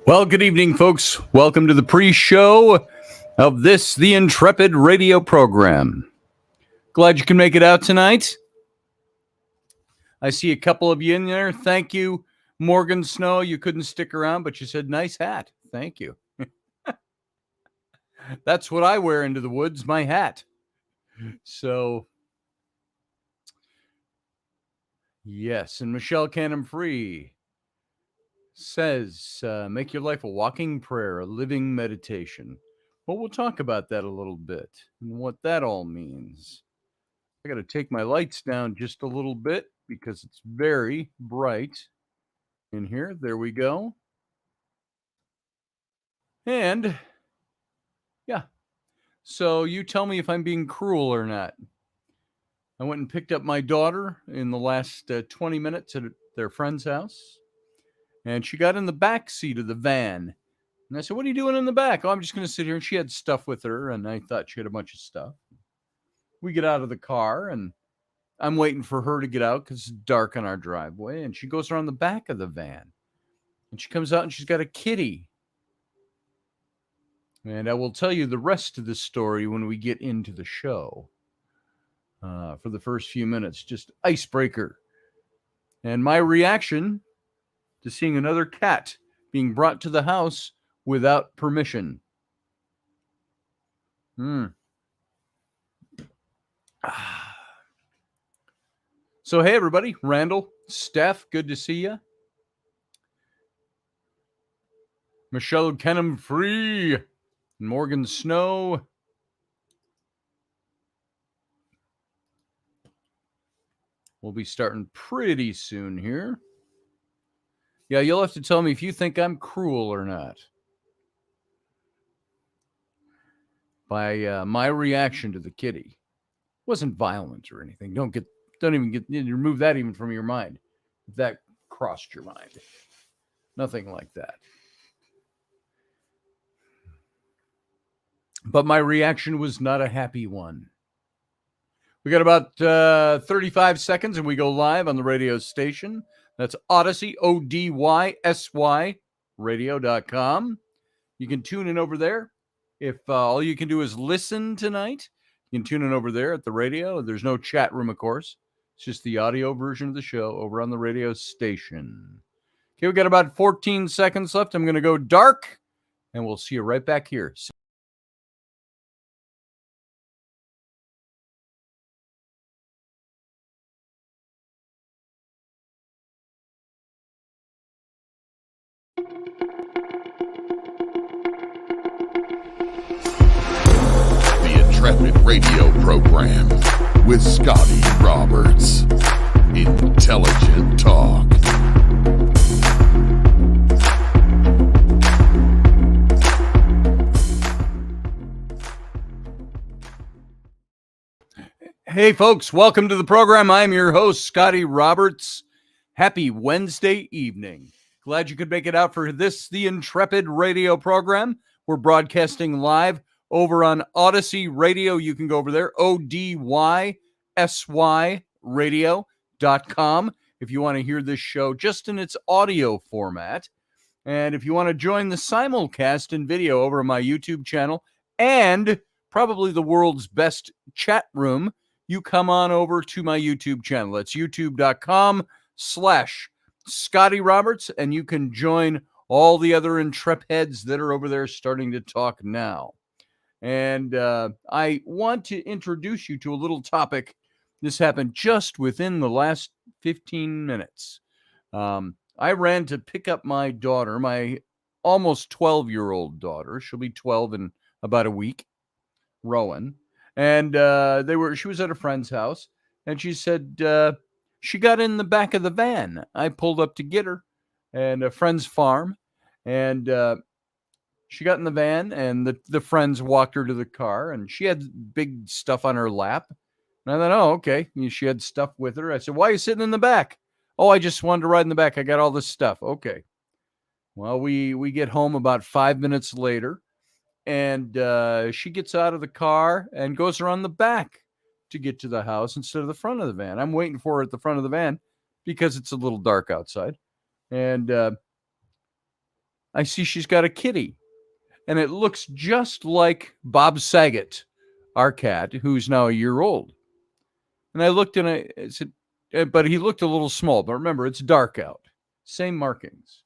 Well, good evening, folks. Welcome to the pre-show of the Intrepid radio program. Glad you can make it out tonight. I see a couple of you in there. Thank you, Morgan Snow. You couldn't stick around, but you said, nice hat. Thank you. That's what I wear into the woods, my hat. So, yes, and Michelle Canham Free says, make your life a walking prayer, a living meditation. Well, we'll talk about that a little bit and what that all means. I got to take my lights down just a little bit because it's very bright in here. There we go. And yeah, so you tell me if I'm being cruel or not. I went and picked up my daughter in the last 20 minutes at their friend's house, and she got in the back seat of the van. And I said, what are you doing in the back? Oh, I'm just going to sit here. And she had stuff with her, and I thought she had a bunch of stuff. We get out of the car, and I'm waiting for her to get out because it's dark on our driveway. And she goes around the back of the van. And she comes out and she's got a kitty. And I will tell you the rest of the story when we get into the show. For the first few minutes, just icebreaker. And my reaction to seeing another cat being brought to the house without permission. So, hey, everybody. Randall, Steph, good to see you. Michelle Canham Free, Morgan Snow. We'll be starting pretty soon here. Yeah, you'll have to tell me if you think I'm cruel or not. By my reaction to the kitty. It wasn't violent or anything. Don't even remove that even from your mind. If that crossed your mind. Nothing like that. But my reaction was not a happy one. We got about 35 seconds and we go live on the radio station. That's Odyssey, ODYSY, radio.com. You can tune in over there. If all you can do is listen tonight, you can tune in over there at the radio. There's no chat room, of course. It's just the audio version of the show over on the radio station. Okay, we got about 14 seconds left. I'm going to go dark, and we'll see you right back here. Intrepid radio program with Scotty Roberts. Intelligent talk. Hey, folks, welcome to the program. I'm your host, Scotty Roberts. Happy Wednesday evening. Glad you could make it out for the Intrepid radio program. We're broadcasting live over on Odyssey Radio. You can go over there, ODYSY radio.com, if you want to hear this show just in its audio format. And if you want to join the simulcast in video over on my YouTube channel and probably the world's best chat room, you come on over to my YouTube channel. That's youtube.com/Scotty Roberts, and you can join all the other Intrepids that are over there starting to talk now. And I want to introduce you to a little topic. This happened just within the last 15 minutes. I ran to pick up my daughter, my almost 12-year-old daughter. She'll be 12 in about a week, Rowan. And she was at a friend's house, and she said she got in the back of the van. I pulled up to get her, and a friend's farm, and she got in the van, and the friends walked her to the car, and she had big stuff on her lap. And I thought, oh, okay. She had stuff with her. I said, why are you sitting in the back? Oh, I just wanted to ride in the back. I got all this stuff. Okay. Well, we get home about 5 minutes later, and she gets out of the car and goes around the back to get to the house instead of the front of the van. I'm waiting for her at the front of the van because it's a little dark outside. And I see she's got a kitty, and it looks just like Bob Saget, our cat, who's now a year old. And I looked and I said, but he looked a little small. But remember, it's dark out. Same markings.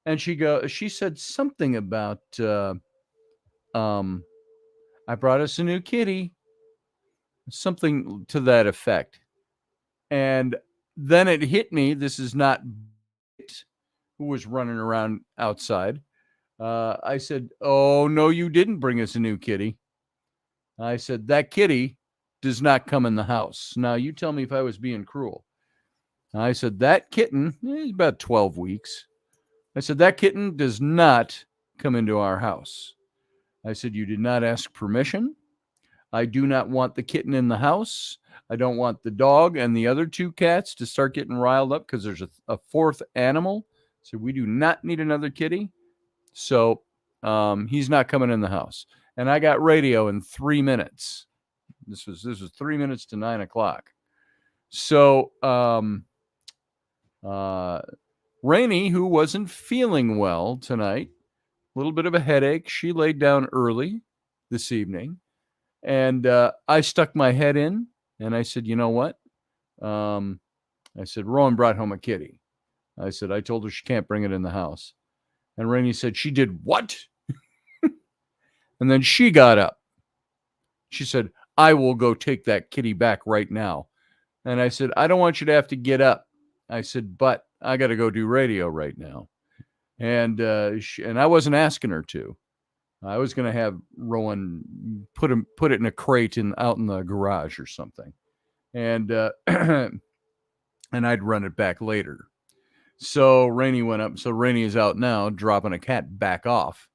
And she said something about, um, I brought us a new kitty, something to that effect. And then it hit me. This is not who was running around outside. I said, "Oh no, you didn't bring us a new kitty." I said, "That kitty does not come in the house." Now you tell me if I was being cruel. I said, "That kitten is about 12 weeks." I said, "That kitten does not come into our house." I said, "You did not ask permission. I do not want the kitten in the house. I don't want the dog and the other two cats to start getting riled up because there's a fourth animal. So we do not need another kitty. So he's not coming in the house." And I got radio in 3 minutes. This was 3 minutes to 9 o'clock. So Rainey, who wasn't feeling well tonight, a little bit of a headache, she laid down early this evening. And I stuck my head in and I said, "You know what?" I said, "Rowan brought home a kitty." I said, "I told her she can't bring it in the house." And Rainey said, "She did what?" And then she got up. She said, "I will go take that kitty back right now." And I said, "I don't want you to have to get up." I said, "But I got to go do radio right now." And and I wasn't asking her to. I was going to have Rowan put it in a crate out in the garage or something. And and I'd run it back later. So Rainey went up. So Rainey is out now, dropping a cat back off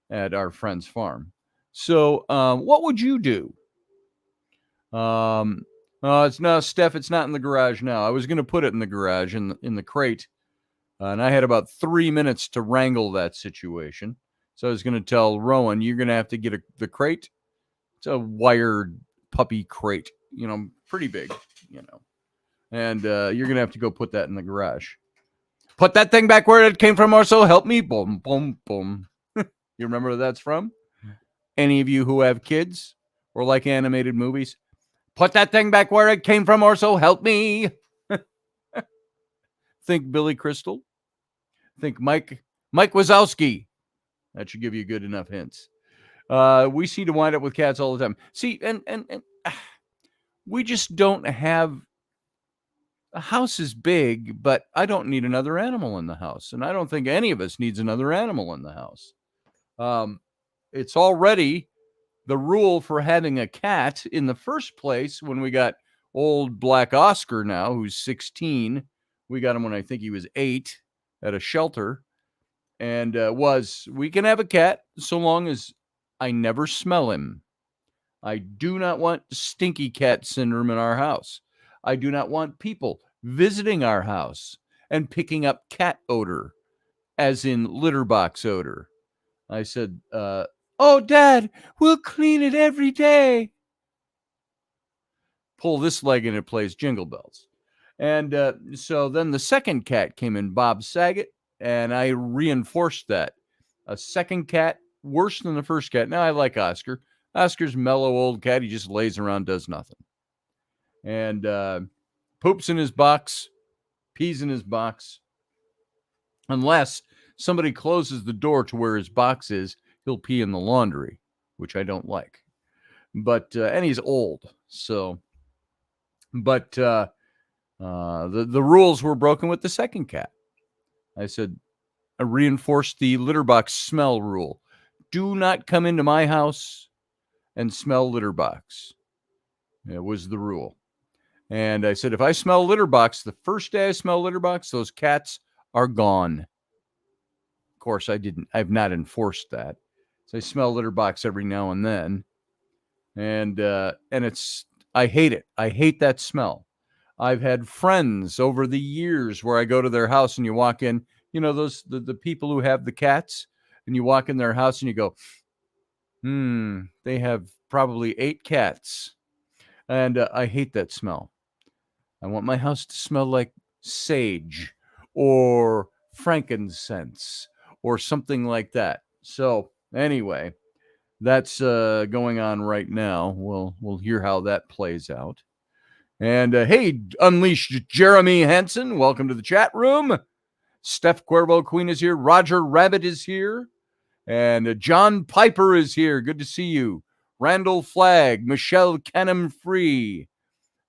at our friend's farm. So what would you do? It's now, Steph. It's not in the garage now. I was going to put it in the garage in the crate, and I had about 3 minutes to wrangle that situation. So I was going to tell Rowan, "You're going to have to get the crate. It's a wired puppy crate, pretty big, and you're going to have to go put that in the garage. Put that thing back where it came from, or so help me." Boom, boom, boom. You remember where that's from? Any of you who have kids or like animated movies? Put that thing back where it came from, or so help me. Think Billy Crystal. Think Mike Wazowski. That should give you good enough hints. We seem to wind up with cats all the time. See, and we just don't have. A house is big, but I don't need another animal in the house, and I don't think any of us needs another animal in the house. It's already the rule for having a cat in the first place when we got old Black Oscar now, who's 16. We got him when I think he was 8 at a shelter. And we can have a cat so long as I never smell him. I do not want stinky cat syndrome in our house. I do not want people visiting our house and picking up cat odor, as in litter box odor. I said, "Oh, Dad, we'll clean it every day." Pull this leg and it plays Jingle Bells. And so then the second cat came in, Bob Saget, and I reinforced that. A second cat, worse than the first cat. Now I like Oscar. Oscar's mellow old cat. He just lays around, does nothing. And poops in his box, pees in his box. Unless somebody closes the door to where his box is, he'll pee in the laundry, which I don't like. But and he's old, so. But the rules were broken with the second cat. I said, I reinforced the litter box smell rule. Do not come into my house and smell litter box. It was the rule. And I said, if I smell litter box, the first day I smell litter box, those cats are gone. Of course, I've not enforced that. So I smell litter box every now and then. And I hate it. I hate that smell. I've had friends over the years where I go to their house and you walk in, those the people who have the cats, and you walk in their house and you go, they have probably 8 cats. And I hate that smell. I want my house to smell like sage or frankincense or something like that. So anyway, that's going on right now. We'll hear how that plays out. And hey, Unleashed Jeremy Henson, welcome to the chat room. Steph Cuervo Queen is here. Roger Rabbit is here. And John Piper is here. Good to see you. Randall Flagg, Michelle Canham Free.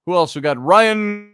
Who else? We got Ryan.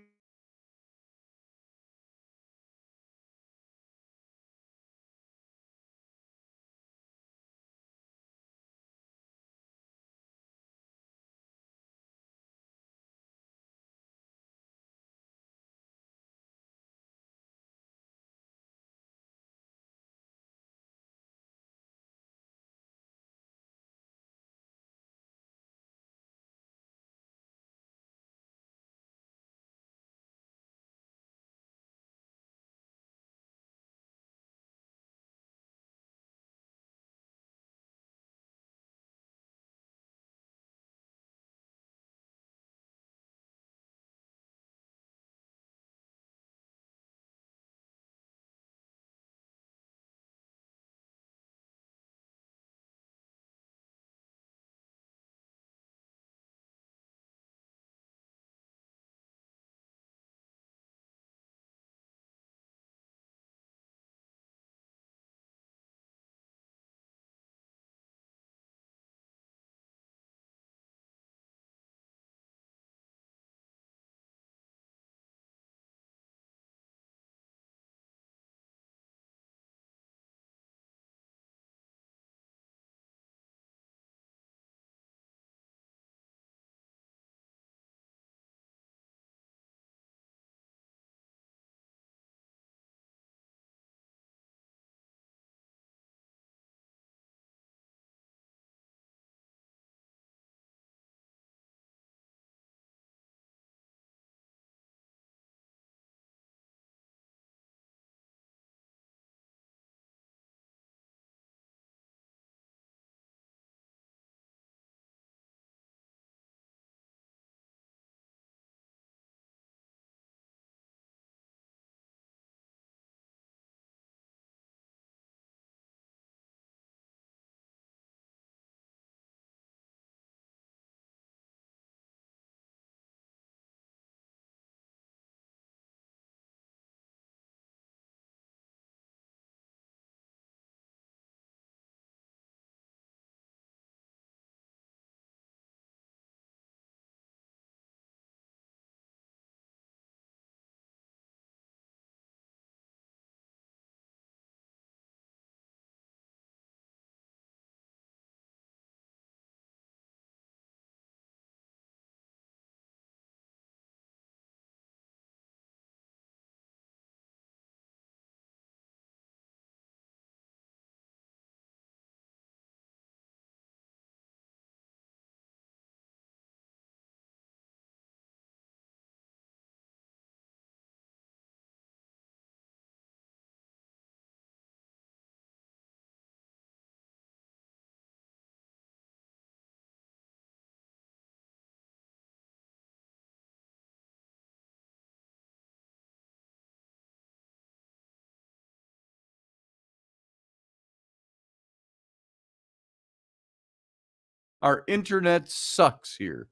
Our internet sucks here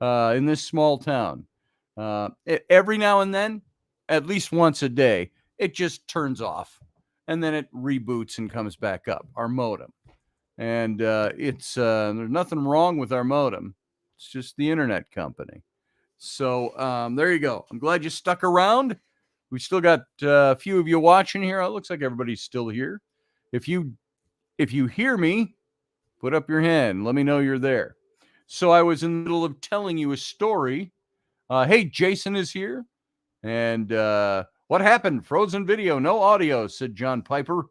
in this small town. Every now and then, at least once a day, it just turns off and then it reboots and comes back up. Our modem. And it's there's nothing wrong with our modem. It's just the internet company. So there you go. I'm glad you stuck around. We still got a few of you watching here. It looks like everybody's still here. If you hear me, put up your hand. Let me know you're there. So I was in the middle of telling you a story. Hey, Jason is here. And what happened? Frozen video, no audio, said John Piper.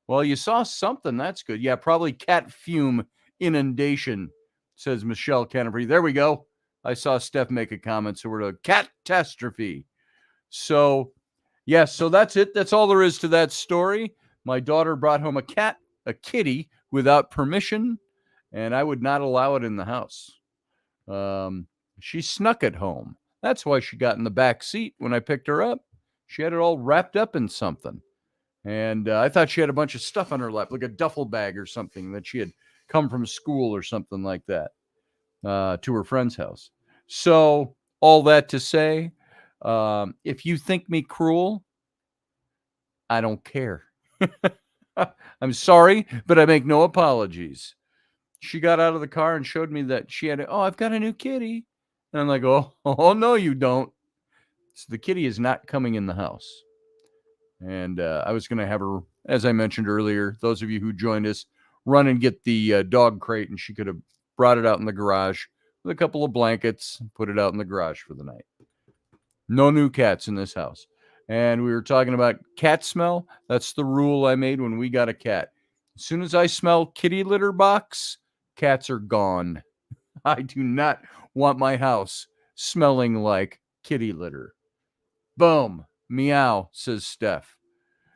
Well, you saw something. That's good. Yeah, probably cat fume inundation, says Michelle Canterbury. There we go. I saw Steph make a comment. So we're to catastrophe. So, yes, so that's it. That's all there is to that story. My daughter brought home a kitty without permission, and I would not allow it in the house. She snuck it home. That's why she got in the back seat when I picked her up. She had it all wrapped up in something. And I thought she had a bunch of stuff on her lap, like a duffel bag or something that she had come from school or something like that to her friend's house. So, all that to say, if you think me cruel, I don't care. I'm sorry, but I make no apologies. She got out of the car and showed me that she had, I've got a new kitty. And I'm like, oh, no, you don't. So the kitty is not coming in the house. And I was going to have her, as I mentioned earlier, those of you who joined us, run and get the dog crate, and she could have brought it out in the garage with a couple of blankets, put it out in the garage for the night. No new cats in this house. And we were talking about cat smell. That's the rule I made when we got a cat. As soon as I smell kitty litter box, cats are gone. I do not want my house smelling like kitty litter. Boom. Meow, says Steph.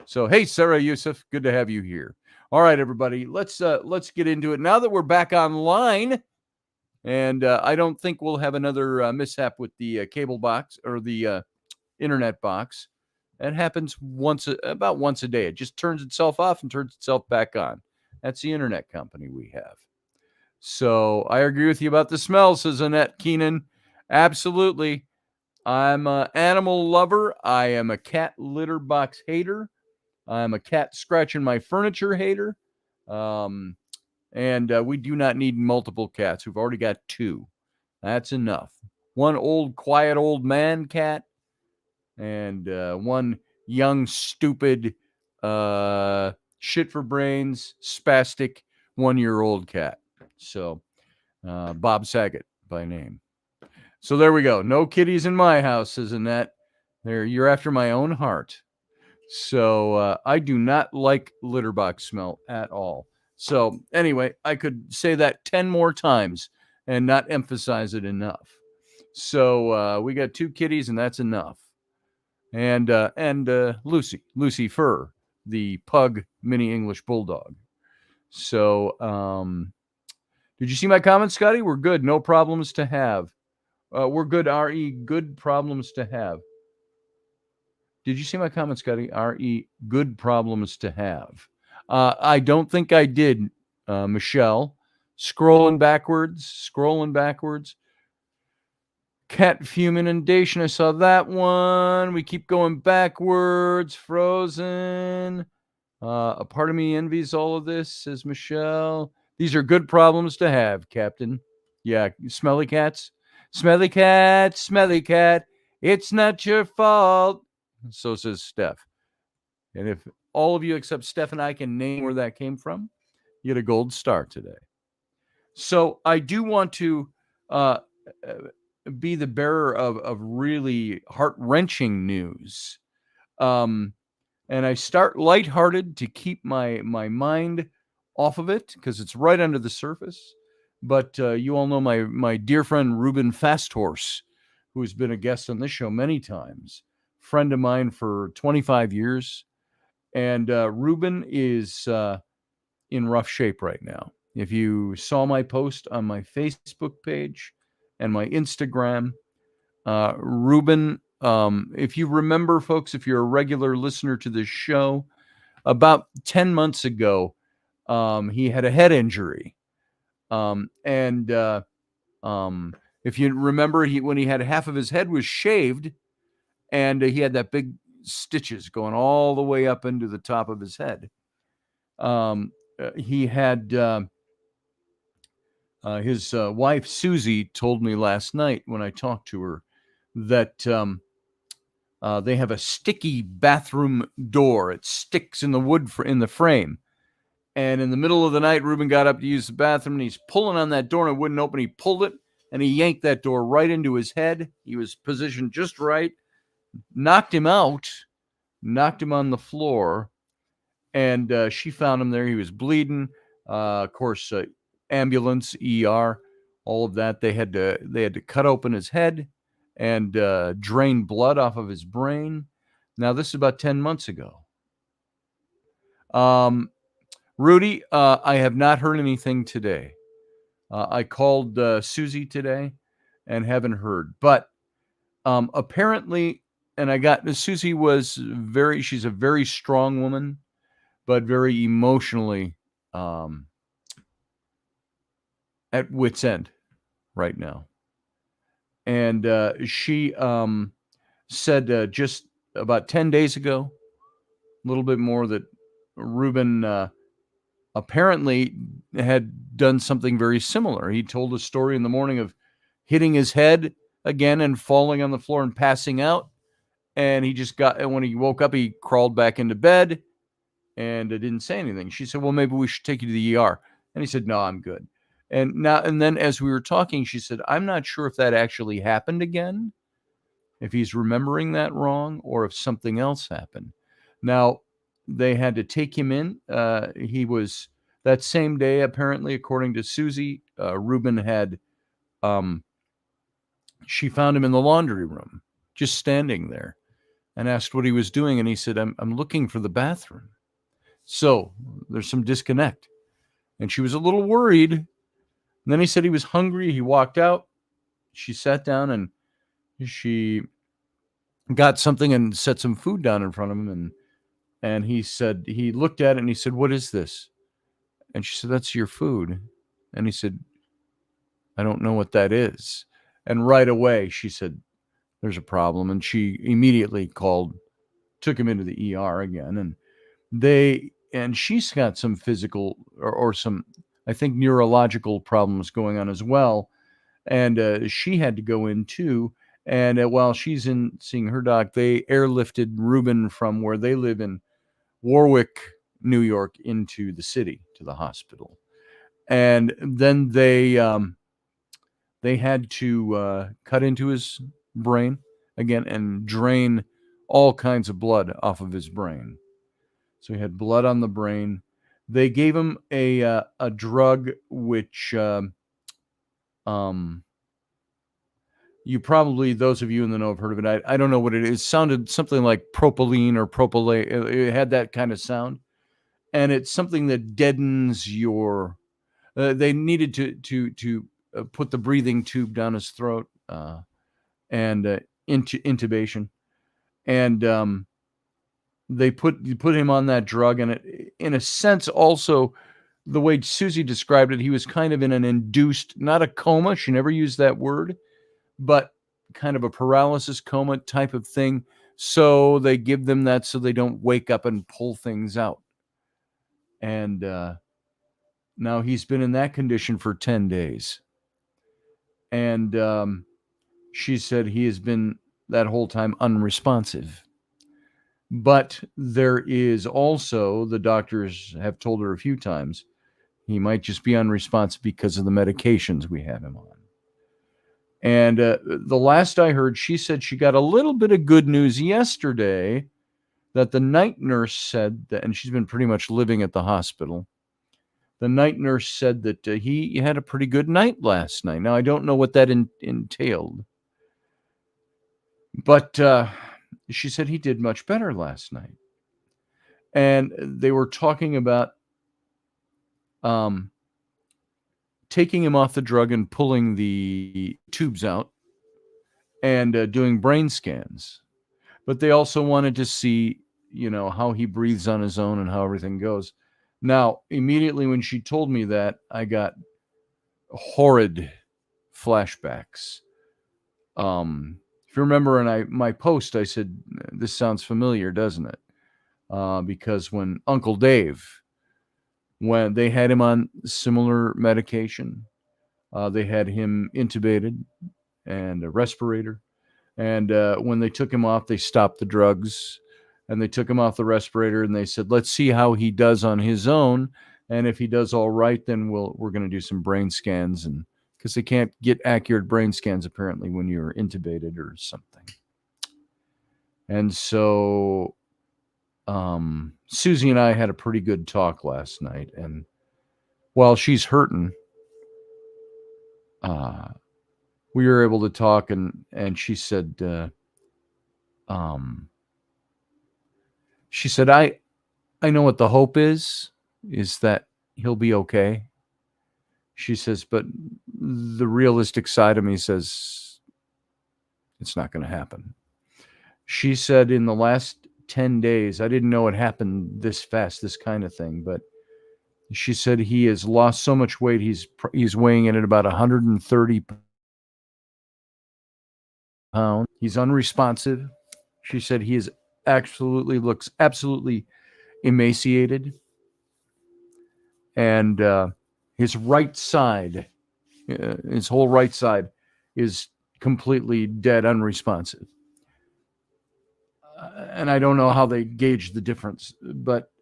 So, hey, Sarah Yusuf, good to have you here. All right, everybody, let's get into it. Now that we're back online, and I don't think we'll have another mishap with the cable box or the internet box. It happens about once a day. It just turns itself off and turns itself back on. That's the internet company we have. So I agree with you about the smell, says Annette Keenan. Absolutely. I'm an animal lover. I am a cat litter box hater. I'm a cat scratching my furniture hater. And we do not need multiple cats. We've already got 2. That's enough. One old, quiet old man cat and one young, stupid, shit for brains, spastic 1-year-old cat. So Bob Saget by name. So there we go. No kitties in my house, says Annette. You're after my own heart. So I do not like litter box smell at all. So anyway, I could say that 10 more times and not emphasize it enough. So we got 2 kitties, and that's enough. And Lucy Fur, the pug mini English bulldog. So did you see my comments, Scotty? We're good. No problems to have. We're good, RE. Good problems to have. Did you see my comments, Scotty? RE. Good problems to have. I don't think I did, Michelle. Scrolling backwards. Cat fume inundation. I saw that one. We keep going backwards. Frozen. A part of me envies all of this, says Michelle. These are good problems to have, Captain. Yeah, smelly cats. Smelly cat, smelly cat. It's not your fault. So says Steph. And if all of you except Steph and I can name where that came from, you get a gold star today. So I do want to be the bearer of really heart-wrenching news. And I start lighthearted to keep my mind off of it because it's right under the surface. But you all know my dear friend Ruben Fasthorse, who has been a guest on this show many times, friend of mine for 25 years. And Ruben is in rough shape right now. If you saw my post on my Facebook page and my Instagram, Ruben, if you remember, folks, if you're a regular listener to this show, about 10 months ago, he had a head injury. If you remember, when he had half of his head was shaved, and he had that big stitches going all the way up into the top of his head. He had his wife, Susie, told me last night when I talked to her that they have a sticky bathroom door. It sticks in the wood in the frame. And in the middle of the night, Ruben got up to use the bathroom, and he's pulling on that door, and it wouldn't open. He pulled it, and he yanked that door right into his head. He was positioned just right, knocked him out, knocked him on the floor, and she found him there. He was bleeding. Of course, ambulance, ER, all of that. They had to cut open his head and drain blood off of his brain. Now, this is about 10 months ago. Rudy, I have not heard anything today. I called Susie today and haven't heard. But apparently, and I got Susie she's a very strong woman, but very emotionally um, at wit's end right now. And she said just about 10 days ago, a little bit more, that Ruben apparently had done something very similar. He told a story in the morning of hitting his head again and falling on the floor and passing out. And and when he woke up, he crawled back into bed and didn't say anything. She said, well, maybe we should take you to the ER. And he said, no, I'm good. And then as we were talking, she said, I'm not sure if that actually happened again, if he's remembering that wrong, or if something else happened. Now, they had to take him in. He was, that same day, apparently, according to Susie, Ruben had, she found him in the laundry room, just standing there, and asked what he was doing. And he said, I'm looking for the bathroom. So there's some disconnect. And she was a little worried. And then he said he was hungry. He walked out. She sat down and she got something and set some food down in front of him. And he said, he looked at it and he said, what is this? And she said, that's your food. And he said, I don't know what that is. And right away she said, there's a problem. And she immediately took him into the ER again. And she's got some physical or some, I think, neurological problems going on as well. And she had to go in too. And while she's in seeing her doc, they airlifted Ruben from where they live in Warwick, New York, into the city to the hospital. And then they had to cut into his brain again and drain all kinds of blood off of his brain. So he had blood on the brain. They gave him a drug which you probably, those of you in the know, have heard of it. I don't know what it is. It sounded something like propylene or propylate. It had that kind of sound. And it's something that deadens your. They needed to put the breathing tube down his throat and into intubation, and they put him on that drug. And it, in a sense, also the way Susie described it, he was kind of in an induced, not a coma. She never used that word, but kind of a paralysis coma type of thing. So they give them that so they don't wake up and pull things out. And now he's been in that condition for 10 days. And she said he has been that whole time unresponsive. But there is also, the doctors have told her a few times, he might just be unresponsive because of the medications we have him on. And the last I heard, she said she got a little bit of good news yesterday that the night nurse said that, and she's been pretty much living at the hospital. The night nurse said that he had a pretty good night last night. Now, I don't know what that entailed, but she said he did much better last night. And they were talking about taking him off the drug and pulling the tubes out and doing brain scans. But they also wanted to see, how he breathes on his own and how everything goes. Now, immediately when she told me that, I got horrid flashbacks. If you remember in my post, I said, this sounds familiar, doesn't it? Because when Uncle Dave, when they had him on similar medication, they had him intubated and a respirator. And when they took him off, they stopped the drugs and they took him off the respirator and they said, let's see how he does on his own. And if he does all right, then we're going to do some brain scans, and because they can't get accurate brain scans apparently when you're intubated or something. And so Susie and I had a pretty good talk last night, and while she's hurting, we were able to talk, and she said, I know what the hope is that he'll be okay. She says, but the realistic side of me says it's not going to happen. She said in the last 10 days, I didn't know it happened this fast, this kind of thing, but she said he has lost so much weight. He's weighing in at about 130 pounds. He's unresponsive. She said he is looks absolutely emaciated, and his right side, his whole right side, is completely dead, unresponsive. And I don't know how they gauge the difference, but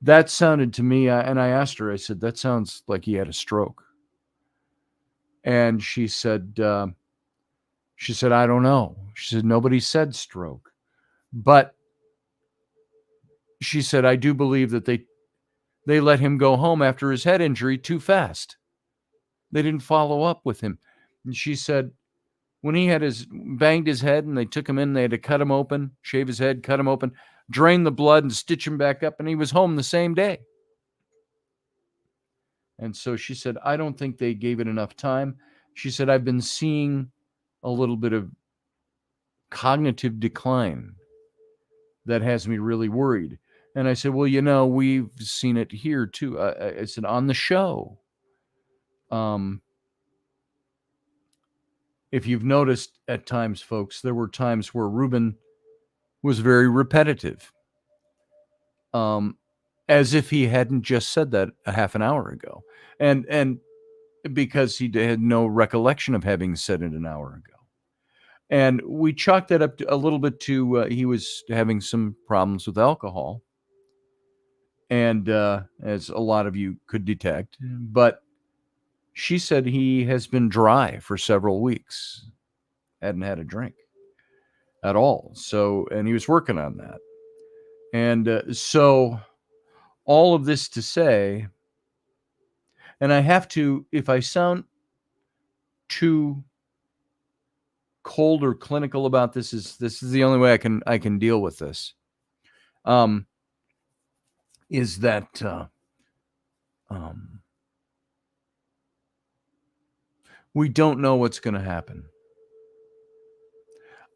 that sounded to me, and I asked her, I said, that sounds like he had a stroke. And she said, I don't know. She said, nobody said stroke. But she said, I do believe that they let him go home after his head injury too fast. They didn't follow up with him. And she said, when he had banged his head and they took him in, they had to cut him open, shave his head, cut him open, drain the blood and stitch him back up. And he was home the same day. And so she said, I don't think they gave it enough time. She said, I've been seeing a little bit of cognitive decline that has me really worried. And I said, well, we've seen it here too. I said, on the show. If you've noticed at times, folks, there were times where Ruben was very repetitive. As if he hadn't just said that a half an hour ago. And because he had no recollection of having said it an hour ago. And we chalked that up a little bit to he was having some problems with alcohol. And as a lot of you could detect. But she said he has been dry for several weeks. Hadn't had a drink at all. So, and he was working on that. And so all of this to say, and I have to, if I sound too cold or clinical about this is the only way I can deal with this. Is that we don't know what's going to happen.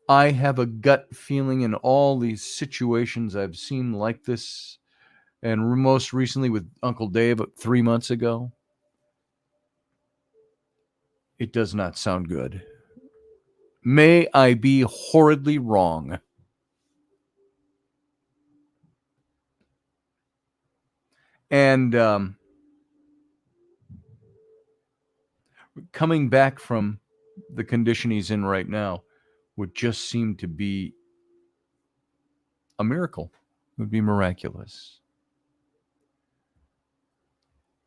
I have a gut feeling in all these situations I've seen like this, and most recently with Uncle Dave 3 months ago. It does not sound good. May I be horridly wrong. And coming back from the condition he's in right now would just seem to be a miracle. It would be miraculous.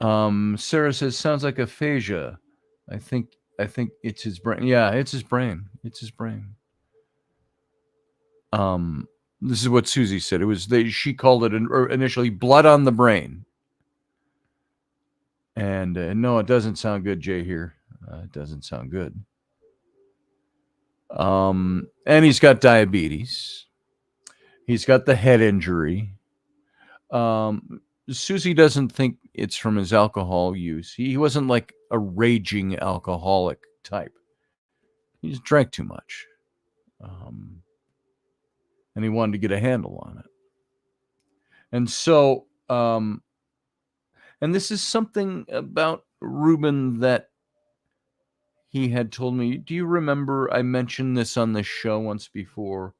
Sarah says, sounds like aphasia. I think it's his brain. Yeah, it's his brain. It's his brain. This is what Susie said. It was she called it initially blood on the brain. And no, it doesn't sound good, Jay, here. It doesn't sound good. And he's got diabetes. He's got the head injury. Susie doesn't think it's from his alcohol use. He wasn't like a raging alcoholic type. He just drank too much. And he wanted to get a handle on it. And so, and this is something about Ruben that he had told me. Do you remember I mentioned this on this show once before?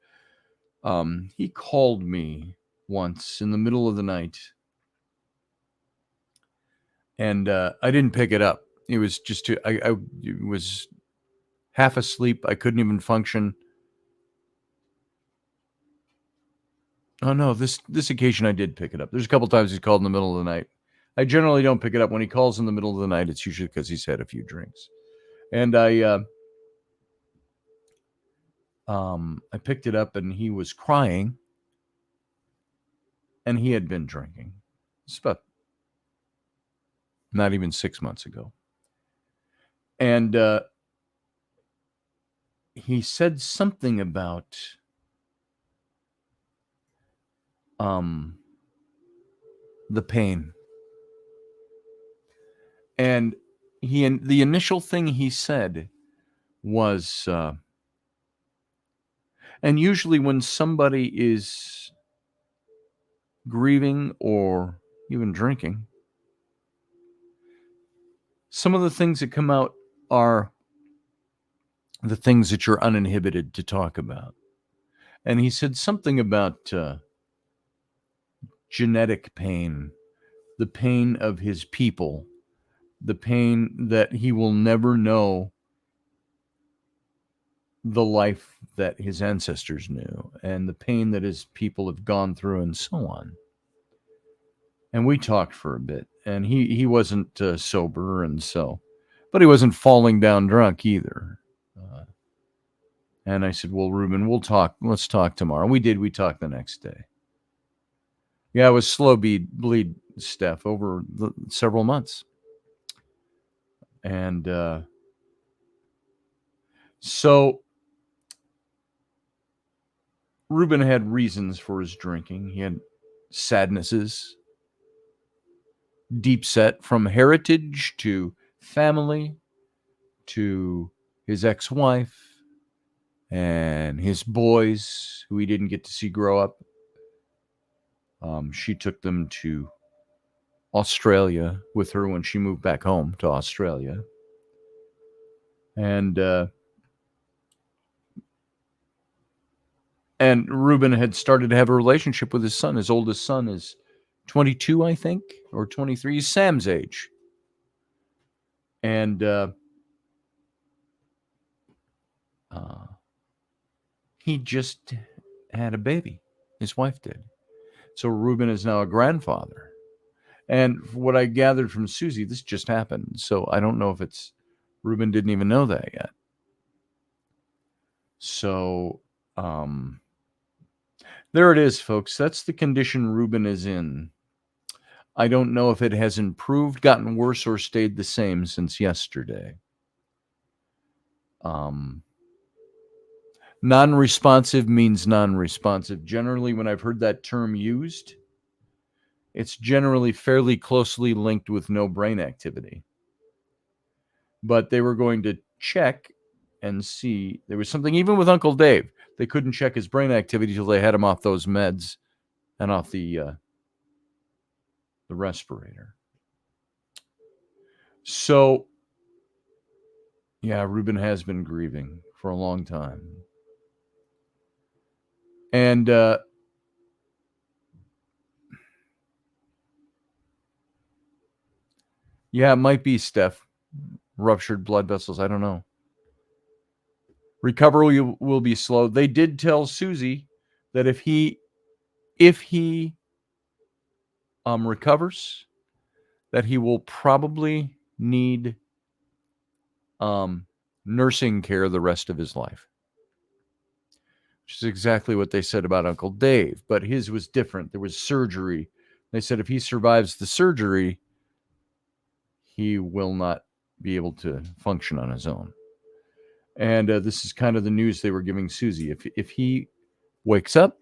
He called me once in the middle of the night. And I didn't pick it up. It was just I was half asleep. I couldn't even function. Oh no, this occasion I did pick it up. There's a couple times he's called in the middle of the night. I generally don't pick it up when he calls in the middle of the night. It's usually because he's had a few drinks. And I picked it up and he was crying. And he had been drinking. It's about not even 6 months ago. And he said something about the pain. And the initial thing he said was, And usually when somebody is grieving or even drinking, some of the things that come out are the things that you're uninhibited to talk about. And he said something about genetic pain, the pain of his people, the pain that he will never know the life that his ancestors knew, and the pain that his people have gone through, and so on. And we talked for a bit, and he wasn't sober, and so, but he wasn't falling down drunk either. And I said, well, Ruben, we'll talk. Let's talk tomorrow. We did. We talked the next day. Yeah, it was slow bleed, Steph, over several months. And so Ruben had reasons for his drinking. He had sadnesses, deep set, from heritage to family to his ex-wife and his boys who he didn't get to see grow up. She took them to Australia with her when she moved back home to Australia. And Ruben had started to have a relationship with his son. His oldest son is 22, I think, or 23. He's Sam's age. And he just had a baby. His wife did. So Ruben is now a grandfather. And what I gathered from Susie, this just happened. So I don't know if it's Ruben didn't even know that yet. So there it is, folks. That's the condition Ruben is in. I don't know if it has improved, gotten worse, or stayed the same since yesterday. Non-responsive means non-responsive. Generally, when I've heard that term used, it's generally fairly closely linked with no brain activity. But they were going to check and see. There was something, even with Uncle Dave, they couldn't check his brain activity till they had him off those meds and off the respirator. So, yeah, Ruben has been grieving for a long time. And yeah, it might be, Steph, ruptured blood vessels. I don't know. Recovery will be slow. They did tell Susie that if he recovers, that he will probably need nursing care the rest of his life, which is exactly what they said about Uncle Dave. But his was different. There was surgery. They said if he survives the surgery, he will not be able to function on his own. And this is kind of the news they were giving Susie. If he wakes up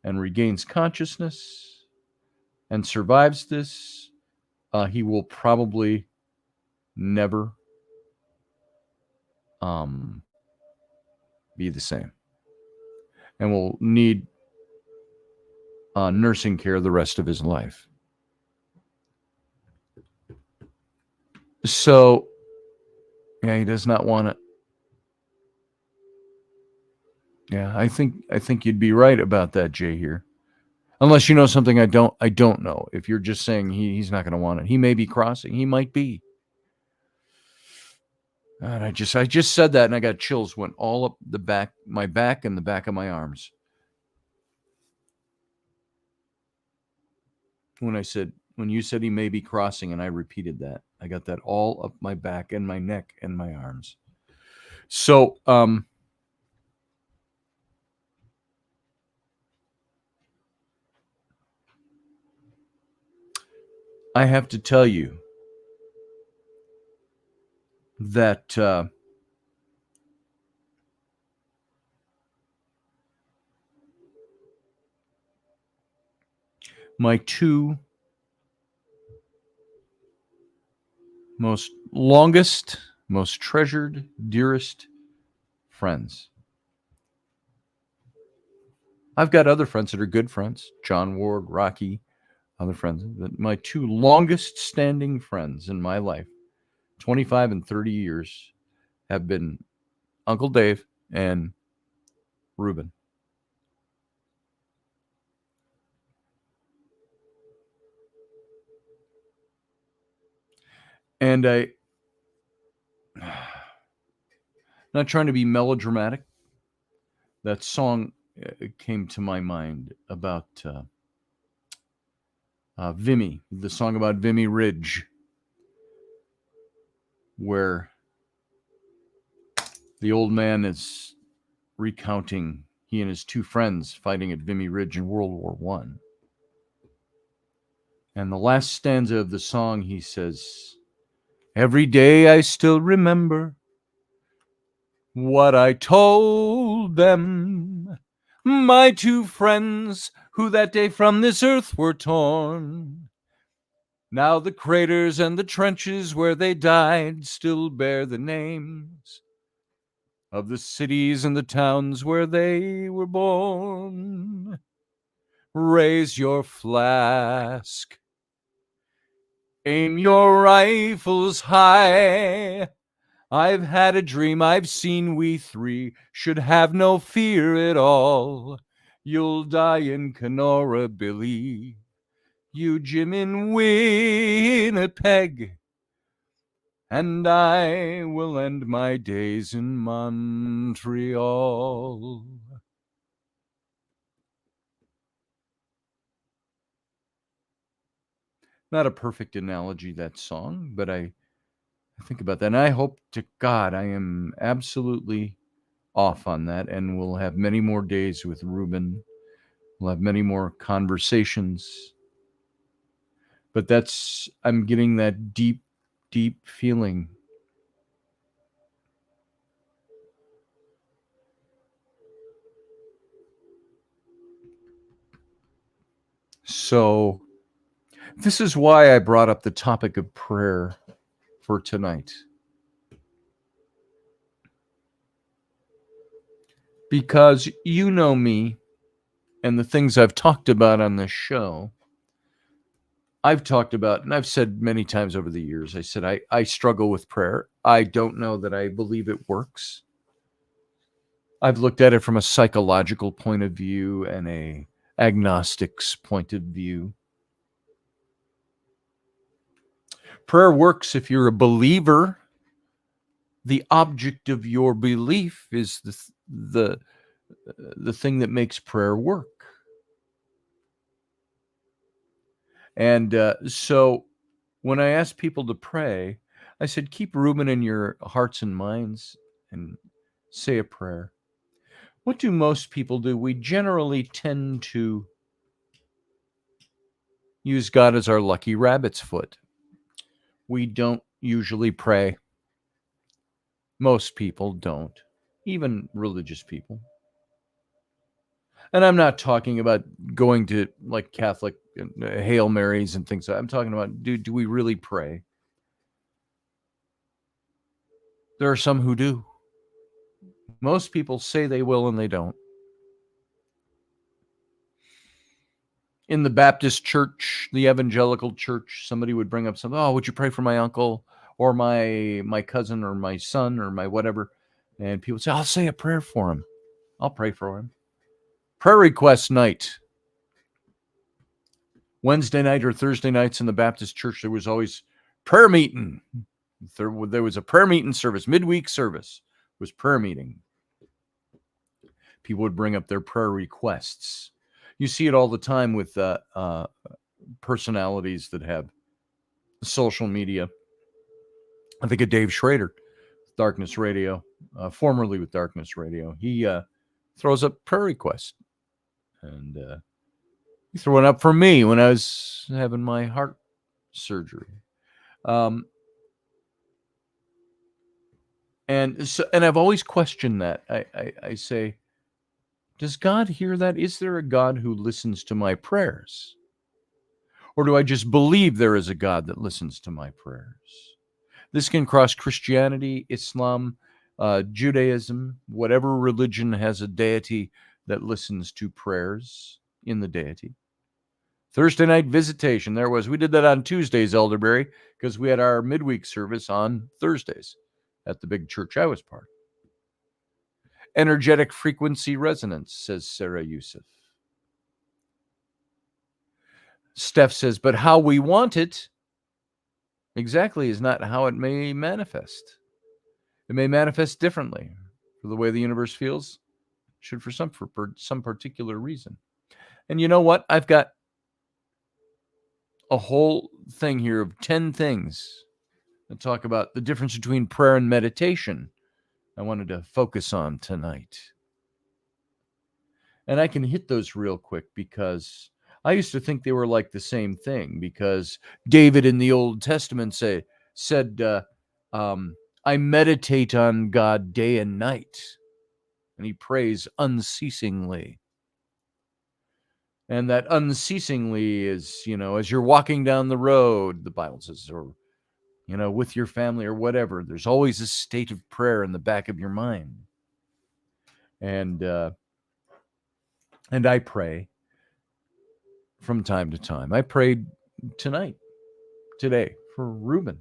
and regains consciousness and survives this, he will probably never be the same and will need nursing care the rest of his life. So, yeah, he does not want it. Yeah, I think you'd be right about that, Jay, here. Unless you know something I don't know. If you're just saying he's not going to want it. He may be crossing. He might be. And I just said that and I got chills, went all up my back and the back of my arms. When you said he may be crossing and I repeated that, I got that all up my back and my neck and my arms. So, I have to tell you that my two longest, most treasured, dearest friends I've got other friends that are good friends, John Ward, Rocky, other friends. But my two longest standing friends in my life, 25 and 30 years, have been Uncle Dave and Reuben. And not trying to be melodramatic, that song came to my mind about Vimy, the song about Vimy Ridge, where the old man is recounting he and his two friends fighting at Vimy Ridge in World War One. And the last stanza of the song, he says, "Every day I still remember what I told them, my two friends who that day from this earth were torn. Now the craters and the trenches where they died still bear the names of the cities and the towns where they were born. Raise your flask, aim your rifles high. I've had a dream, I've seen we three should have no fear at all. You'll die in Kenora, Billy, you Jim in Winnipeg, and I will end my days in Montreal." Not a perfect analogy, that song, but I think about that. And I hope to God I am absolutely off on that, and we'll have many more days with Reuben. We'll have many more conversations. But I'm getting that deep, deep feeling. So, this is why I brought up the topic of prayer for tonight. Because you know me and the things I've talked about on this show. I've talked about, and I've said many times over the years, I said I struggle with prayer. I don't know that I believe it works. I've looked at it from a psychological point of view and a agnostic's point of view. Prayer works if you're a believer. The object of your belief is the thing that makes prayer work. And so when I asked people to pray, I said, keep Reuben in your hearts and minds and say a prayer. What do most people do? We generally tend to use God as our lucky rabbit's foot. We don't usually pray. Most people don't, even religious people. And I'm not talking about going to like Catholic Hail Marys and things. I'm talking about, do we really pray? There are some who do. Most people say they will and they don't. In the Baptist church, the evangelical church, somebody would bring up something. Oh, would you pray for my uncle or my cousin or my son or my whatever? And people say, I'll say a prayer for him. I'll pray for him. Prayer request night. Wednesday night or Thursday nights in the Baptist church, there was always prayer meeting. There was a prayer meeting service, midweek service was prayer meeting. People would bring up their prayer requests. You see it all the time with personalities that have social media. I think of Dave Schrader, Darkness Radio, formerly with Darkness Radio. He throws up prayer requests. And he threw one up for me when I was having my heart surgery. And I've always questioned that. I say, does God hear that? Is there a God who listens to my prayers? Or do I just believe there is a God that listens to my prayers? This can cross Christianity, Islam, Judaism, whatever religion has a deity that listens to prayers in the deity. Thursday night visitation. There it was. We did that on Tuesdays, Elderberry, because we had our midweek service on Thursdays at the big church I was part of. Energetic frequency resonance, says Sarah Youssef. Steph says, but how we want it exactly is not how it may manifest. It may manifest differently for the way the universe feels, should for some particular reason. And you know what? I've got a whole thing here of 10 things to talk about the difference between prayer and meditation I wanted to focus on tonight. And I can hit those real quick because I used to think they were like the same thing, because David in the Old Testament said, I meditate on God day and night, and he prays unceasingly. And that unceasingly is, as you're walking down the road, the Bible says, or, with your family or whatever, there's always a state of prayer in the back of your mind. And I pray from time to time. I prayed today, for Reuben.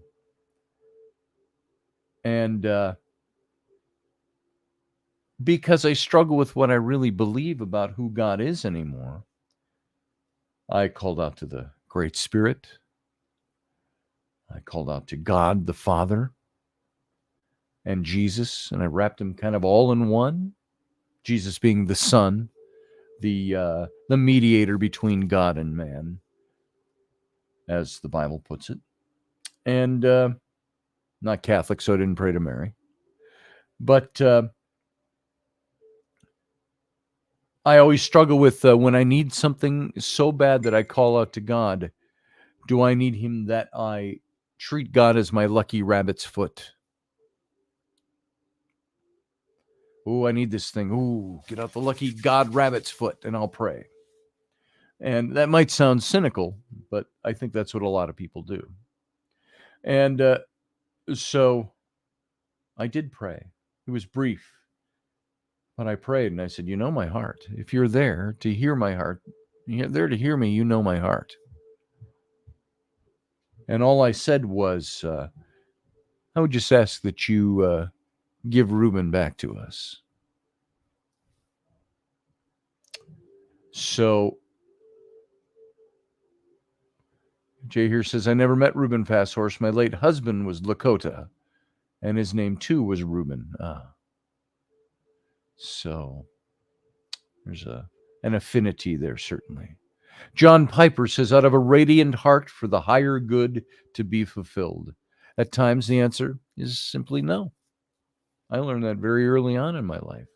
And because I struggle with what I really believe about who God is anymore, I called out to the Great Spirit. I called out to God the Father and Jesus, and I wrapped them kind of all in one. Jesus being the Son, the mediator between God and man, as the Bible puts it. And not Catholic, so I didn't pray to Mary. But I always struggle with when I need something so bad that I call out to God, do I need him that I treat God as my lucky rabbit's foot? Oh, I need this thing. Oh, get out the lucky God rabbit's foot and I'll pray. And that might sound cynical, but I think that's what a lot of people do. And so I did pray. It was brief, but I prayed and I said, you know my heart. If you're there to hear my heart, you're there to hear me, you know my heart. And all I said was, I would just ask that you give Reuben back to us. So Jay here says, I never met Reuben Fast Horse. My late husband was Lakota, and his name too was Reuben. So there's an affinity there, certainly. John Piper says, out of a radiant heart for the higher good to be fulfilled. At times the answer is simply no. I learned that very early on in my life.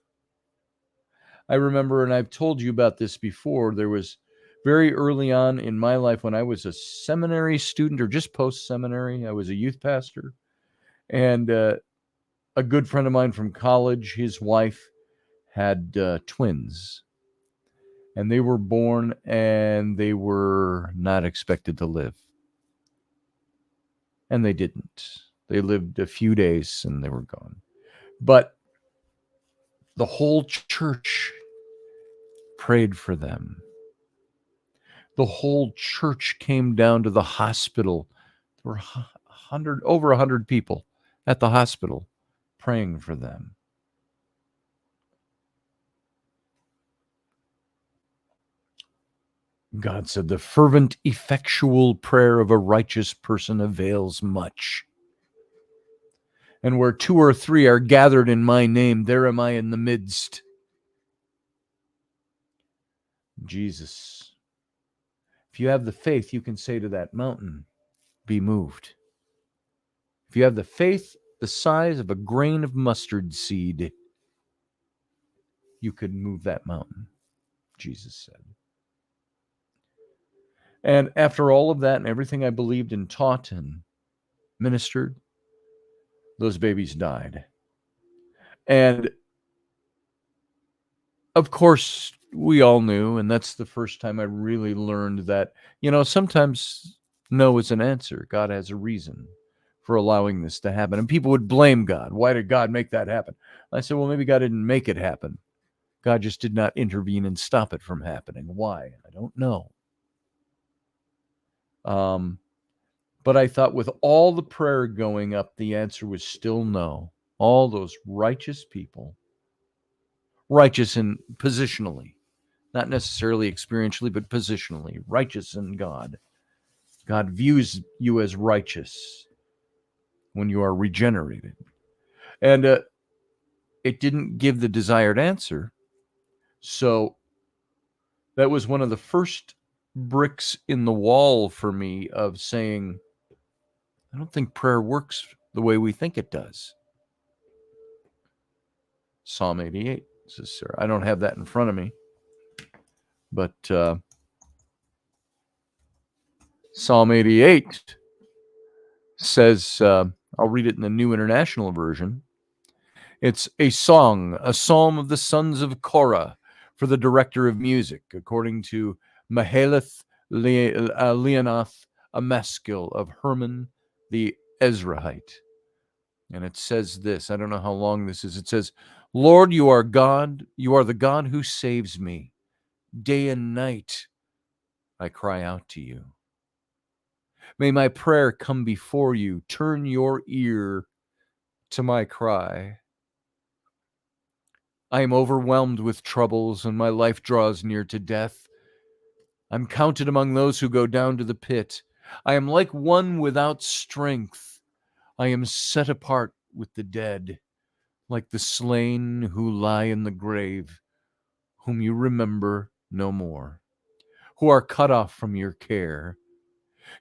I remember, and I've told you about this before, there was very early on in my life when I was a seminary student or just post-seminary. I was a youth pastor. And a good friend of mine from college, his wife had twins. And they were born and they were not expected to live. And they didn't. They lived a few days and they were gone. But the whole church prayed for them. The whole church came down to the hospital. There were over 100 people at the hospital praying for them. God said, the fervent, effectual prayer of a righteous person avails much. And where 2 or 3 are gathered in my name, there am I in the midst. Jesus. If you have the faith, you can say to that mountain, be moved. If you have the faith the size of a grain of mustard seed, you could move that mountain, Jesus said. And after all of that and everything I believed and taught and ministered, those babies died. And of course, we all knew, and that's the first time I really learned that, sometimes no is an answer. God has a reason for allowing this to happen. And people would blame God. Why did God make that happen? I said, well, maybe God didn't make it happen. God just did not intervene and stop it from happening. Why? I don't know. But I thought with all the prayer going up, the answer was still no. All those righteous people, righteous in positionally, not necessarily experientially, but positionally, righteous in God. God views you as righteous when you are regenerated. And it didn't give the desired answer. So that was one of the first bricks in the wall for me of saying, I don't think prayer works the way we think it does. Psalm 88, says Sarah. I don't have that in front of me, but Psalm 88 says, I'll read it in the New International Version. It's a song, a psalm of the sons of Korah for the director of music, according to Mahalath Leonath, a maskil of Herman the Ezrahite. And it says this, I don't know how long this is. It says, Lord, you are God, you are the God who saves me. Day and night I cry out to you. May my prayer come before you. Turn your ear to my cry. I am overwhelmed with troubles, and my life draws near to death. I'm counted among those who go down to the pit. I am like one without strength. I am set apart with the dead, like the slain who lie in the grave, whom you remember no more, who are cut off from your care.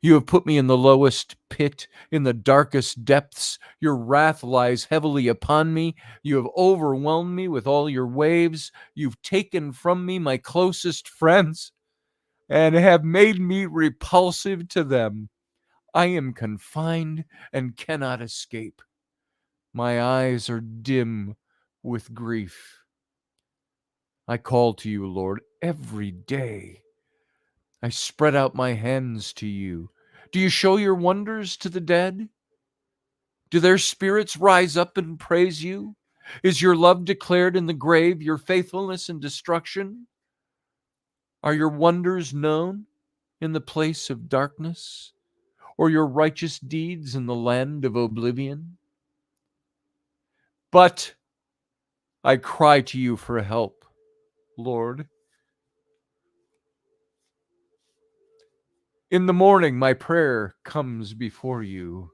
You have put me in the lowest pit, in the darkest depths. Your wrath lies heavily upon me. You have overwhelmed me with all your waves. You've taken from me my closest friends and have made me repulsive to them. I am confined and cannot escape. My eyes are dim with grief. I call to you, Lord, every day. I spread out my hands to you. Do you show your wonders to the dead? Do their spirits rise up and praise you? Is your love declared in the grave, your faithfulness in destruction? Are your wonders known in the place of darkness, or your righteous deeds in the land of oblivion? But I cry to you for help, Lord. In the morning, my prayer comes before you.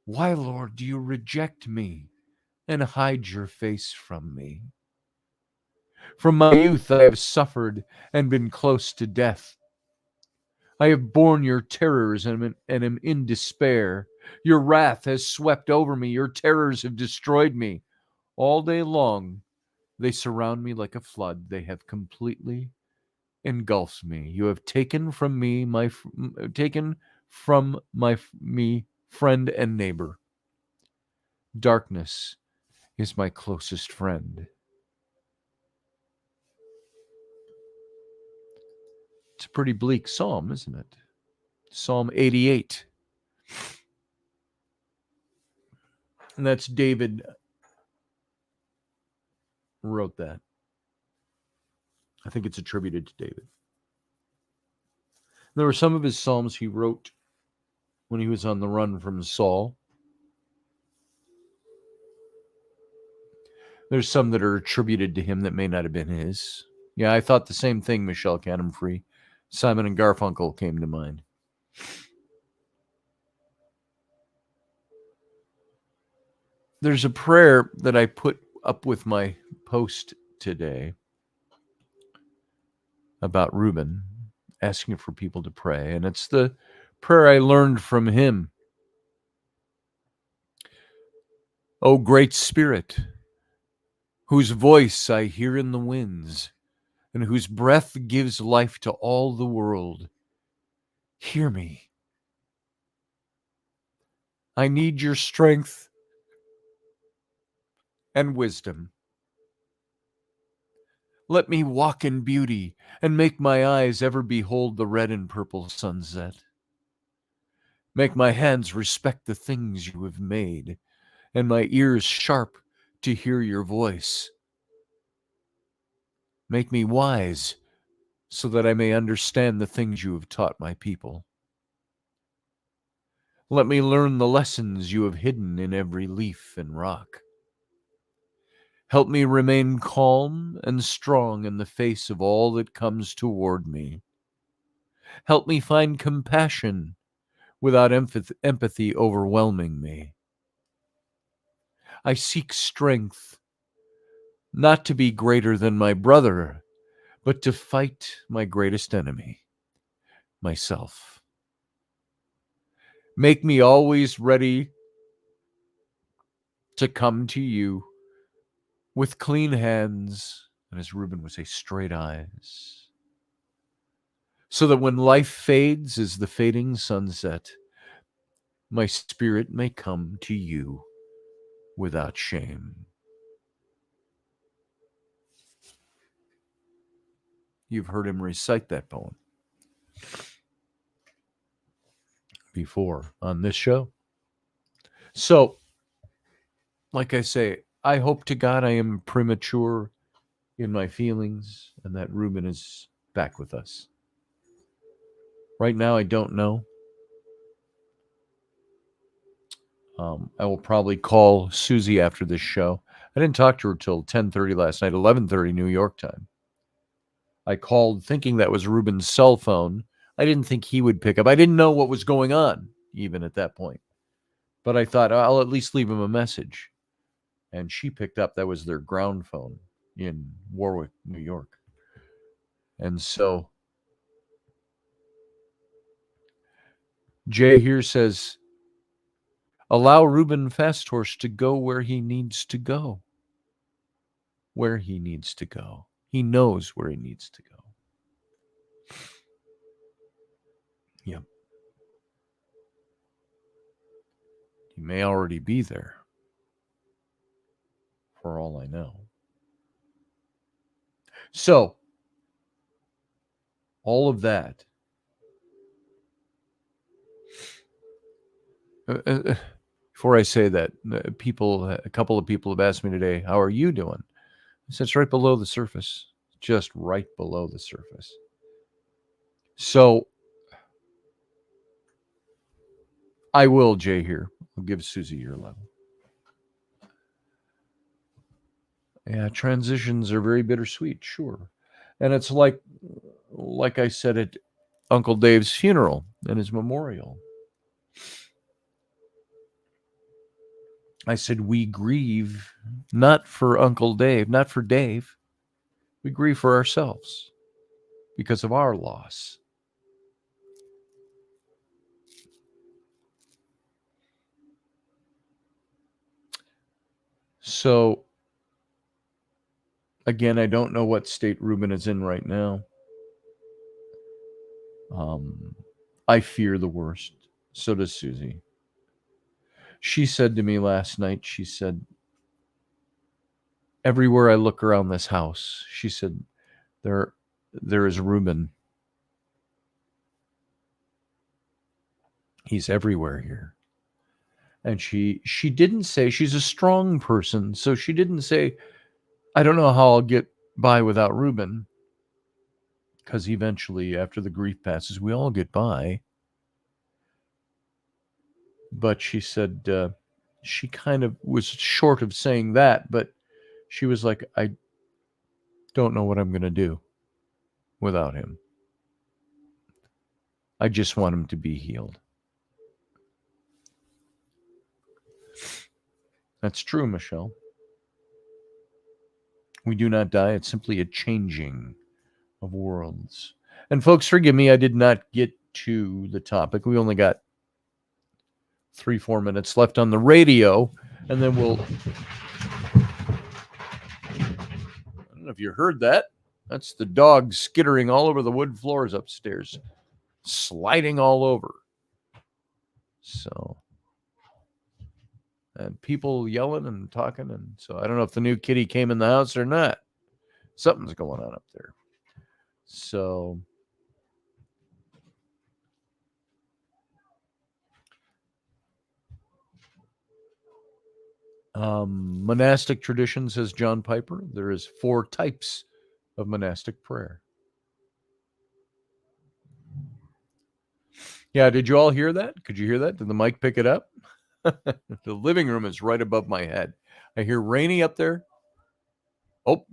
Why, Lord, do you reject me and hide your face from me? From my youth I have suffered and been close to death. I have borne your terrors and am in despair. Your wrath has swept over me. Your terrors have destroyed me. All day long they surround me like a flood. They have completely engulfs me. You have taken from me me friend and neighbor. Darkness is my closest friend. It's a pretty bleak psalm, isn't it? Psalm 88. And that's David wrote that. I think it's attributed to David. There were some of his psalms he wrote when he was on the run from Saul. There's some that are attributed to him that may not have been his. Yeah, I thought the same thing, Michelle Canham-Free. Simon and Garfunkel came to mind. There's a prayer that I put up with my post today about Reuben, asking for people to pray, and it's the prayer I learned from him. O great Spirit, whose voice I hear in the winds, and whose breath gives life to all the world, hear me. I need your strength and wisdom. Let me walk in beauty and make my eyes ever behold the red and purple sunset. Make my hands respect the things you have made, and my ears sharp to hear your voice. Make me wise, so that I may understand the things you have taught my people. Let me learn the lessons you have hidden in every leaf and rock. Help me remain calm and strong in the face of all that comes toward me. Help me find compassion without empathy overwhelming me. I seek strength, not to be greater than my brother, but to fight my greatest enemy, myself. Make me always ready to come to you with clean hands, and as Reuben would say, straight eyes, so that when life fades as the fading sunset, my spirit may come to you without shame. You've heard him recite that poem before on this show. So, like I say, I hope to God I am premature in my feelings and that Reuben is back with us. Right now, I don't know. I will probably call Susie after this show. I didn't talk to her till 10:30 last night, 11:30 New York time. I called thinking that was Reuben's cell phone. I didn't think he would pick up. I didn't know what was going on even at that point. But I thought I'll at least leave him a message. And she picked up. That was their ground phone in Warwick, New York. And so Jay here says, allow Reuben Fasthorse to go where he needs to go. Where he needs to go. He knows where he needs to go. Yep. He may already be there, for all I know. So, all of that. Before I say that, a couple of people have asked me today, how are you doing? I said, it's right below the surface. Just right below the surface. So, I will, Jay, here. I'll give Susie your level. Yeah, transitions are very bittersweet, sure. And it's like I said at Uncle Dave's funeral and his memorial. I said, we grieve not for Uncle Dave, not for Dave. We grieve for ourselves because of our loss. So, again, I don't know what state Reuben is in right now. I fear the worst. So does Susie. She said to me last night, she said, everywhere I look around this house, she said, there is Reuben. He's everywhere here. And she didn't say, she's a strong person, so she didn't say, I don't know how I'll get by without Reuben. Because eventually, after the grief passes, we all get by. But she said, she kind of was short of saying that, but she was like, I don't know what I'm going to do without him. I just want him to be healed. That's true, Michelle. We do not die. It's simply a changing of worlds. And folks, forgive me, I did not get to the topic. We only got 3-4 minutes left on the radio, and then we'll... I don't know if you heard that. That's the dog skittering all over the wood floors upstairs, sliding all over. So, and people yelling and talking, and so I don't know if the new kitty came in the house or not. Something's going on up there. So, monastic tradition, says John Piper. There is 4 types of monastic prayer. Yeah, did you all hear that? Could you hear that? Did the mic pick it up? The living room is right above my head. I hear Rainey up there. Oh,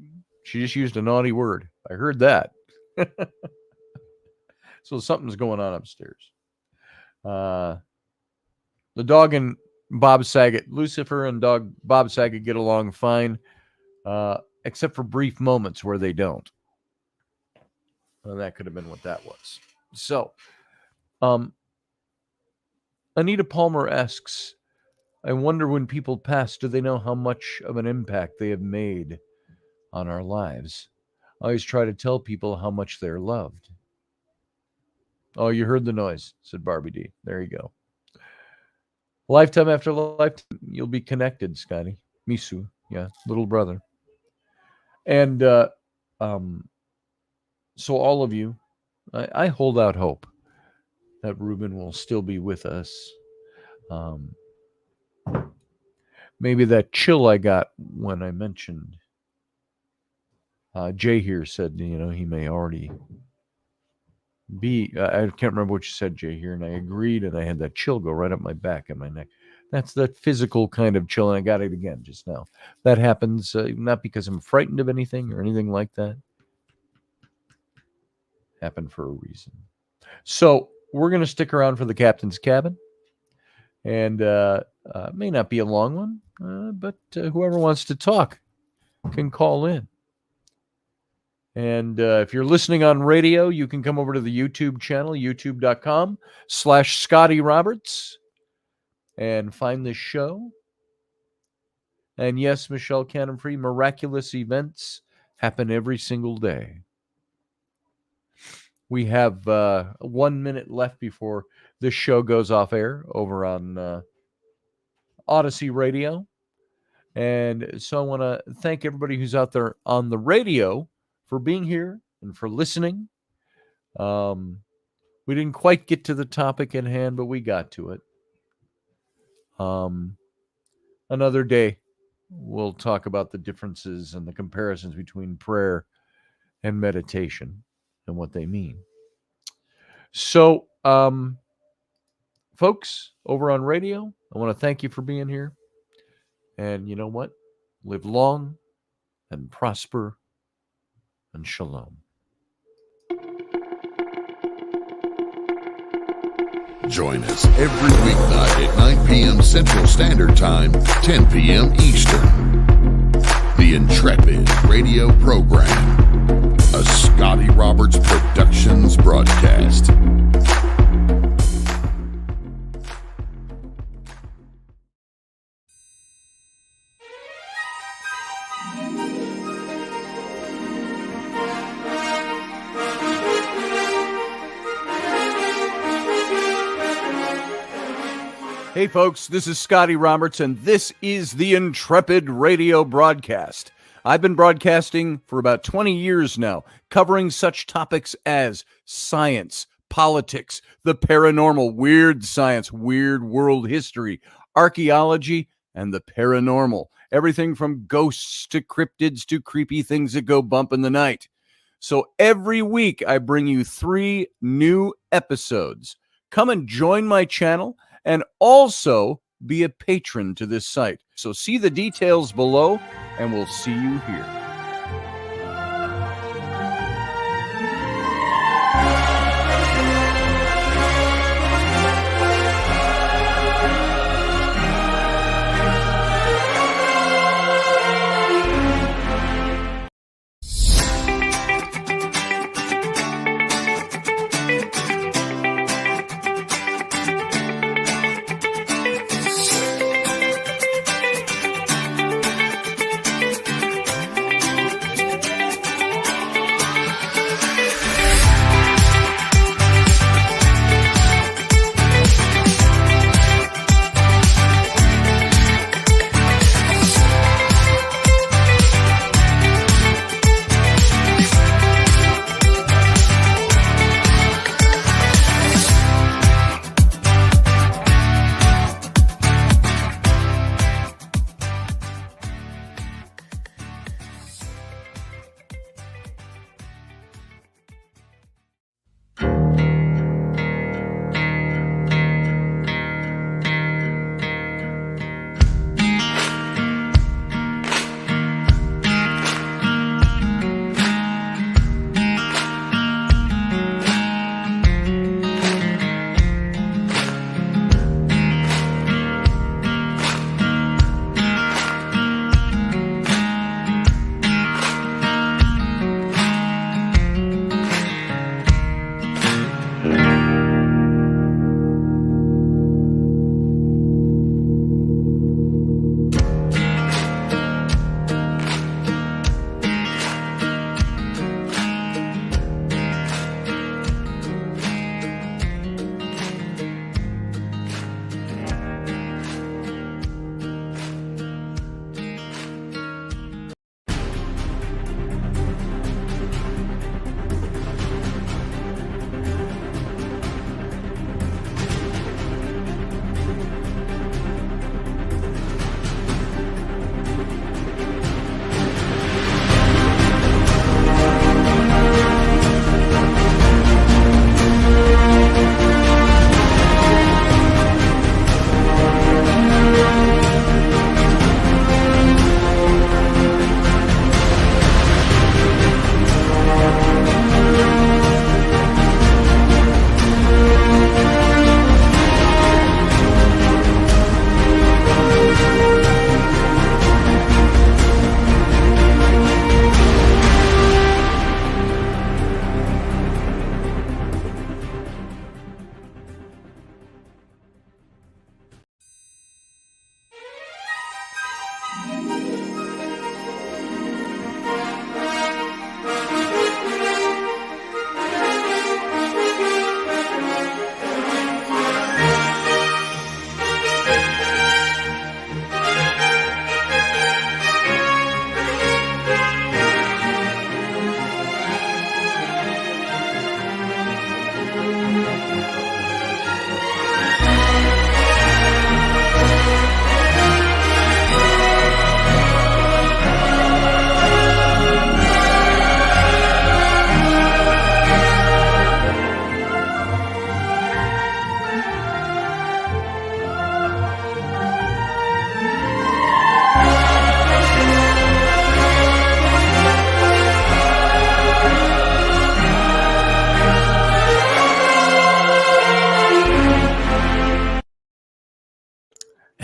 she just used a naughty word. I heard that. So something's going on upstairs. The dog and Bob Saget, Lucifer and dog Bob Saget get along fine, except for brief moments where they don't. Well, that could have been what that was. So, Anita Palmer asks, I wonder when people pass, do they know how much of an impact they have made on our lives? I always try to tell people how much they're loved. Oh, you heard the noise, said Barbie D. There you go. Lifetime after lifetime, you'll be connected, Scotty. Misu, yeah, little brother. And so all of you, I hold out hope that Ruben will still be with us. Maybe that chill I got when I mentioned Jay here said, he may already be. I can't remember what you said, Jay here, and I agreed, and I had that chill go right up my back and my neck. That's that physical kind of chill, and I got it again just now. That happens not because I'm frightened of anything or anything like that. Happened for a reason. So we're going to stick around for the captain's cabin, and may not be a long one, but whoever wants to talk can call in. And if you're listening on radio, you can come over to the YouTube channel, youtube.com/Scotty Roberts, and find this show. And yes, Michelle Cannon-Free, miraculous events happen every single day. We have 1 minute left before this show goes off air over on Odyssey Radio. And so I want to thank everybody who's out there on the radio for being here and for listening. We didn't quite get to the topic at hand, but we got to it. Another day, we'll talk about the differences and the comparisons between prayer and meditation and what they mean. So, folks, over on radio, I want to thank you for being here. And you know what? Live long and prosper and shalom. Join us every weeknight at 9 p.m. Central Standard Time, 10 p.m. Eastern. The Intrepid radio program, a Scotty Roberts Productions broadcast. Hey folks, this is Scotty Roberts, and this is the Intrepid radio broadcast. I've been broadcasting for about 20 years now, covering such topics as science, politics, the paranormal, weird science, weird world history, archaeology, and the paranormal. Everything from ghosts to cryptids to creepy things that go bump in the night. So every week I bring you 3 new episodes. Come and join my channel and also be a patron to this site. So see the details below, and we'll see you here.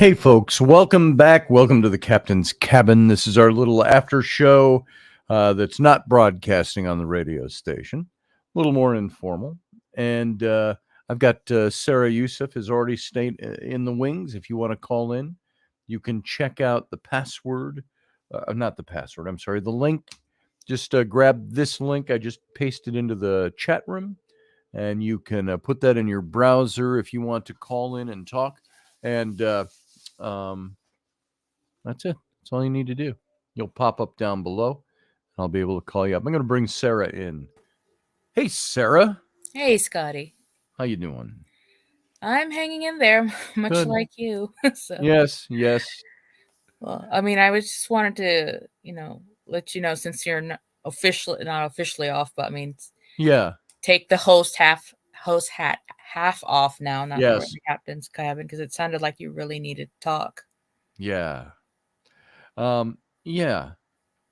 Hey, folks, welcome back. Welcome to the Captain's Cabin. This is our little after show that's not broadcasting on the radio station, a little more informal. And I've got Sarah Youssef has already stayed in the wings. If you want to call in, you can check out the password, not the password, I'm sorry, the link. Just grab this link. I just pasted into the chat room, and you can put that in your browser if you want to call in and talk. And that's it. That's all you need to do. You'll pop up down below. I'll be able to call you up. I'm going to bring Sarah in. Hey, Sarah. Hey, Scotty. How you doing? I'm hanging in there, much Good. like you. So, Yes. well, I mean, I was just wanted to, let you know, since you're not officially off, but I mean, Yeah. take the host hat half off now, not Yes. wearing the captain's cabin, because it sounded like you really needed to talk. Yeah. Yeah.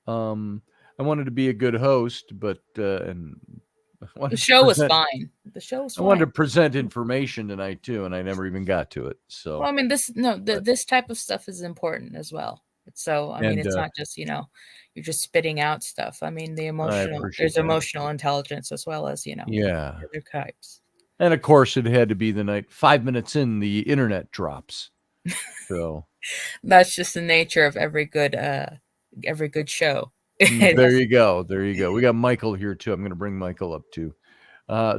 I wanted to be a good host, but and The show was fine. I wanted to present information tonight too, and I never even got to it. So, well, I mean, this type of stuff is important as well. So, I mean, it's not just you're just spitting out stuff. I mean, there's emotional intelligence as well as yeah, other types. And of course, it had to be the night. 5 minutes in, the internet drops. So that's just the nature of every good show. There you go. We got Michael here too. I'm going to bring Michael up too.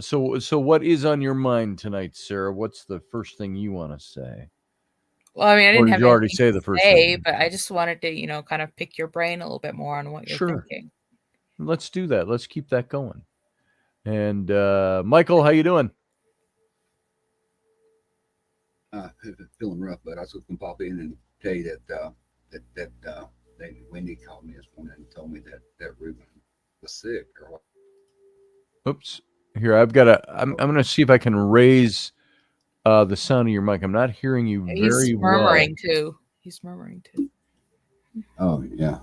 So what is on your mind tonight, Sarah? What's the first thing you want to say? Well, I mean, I didn't have you already say the first thing, but I just wanted to, kind of pick your brain a little bit more on what you're thinking. Let's do that. Let's keep that going. And Michael, how you doing? Feeling rough, but I was going to pop in and tell you that Wendy called me this morning and told me that Ruben was sick or what. Oops. Here, I'm going to see if I can raise the sound of your mic. I'm not hearing you very well. He's murmuring too. Oh, yeah.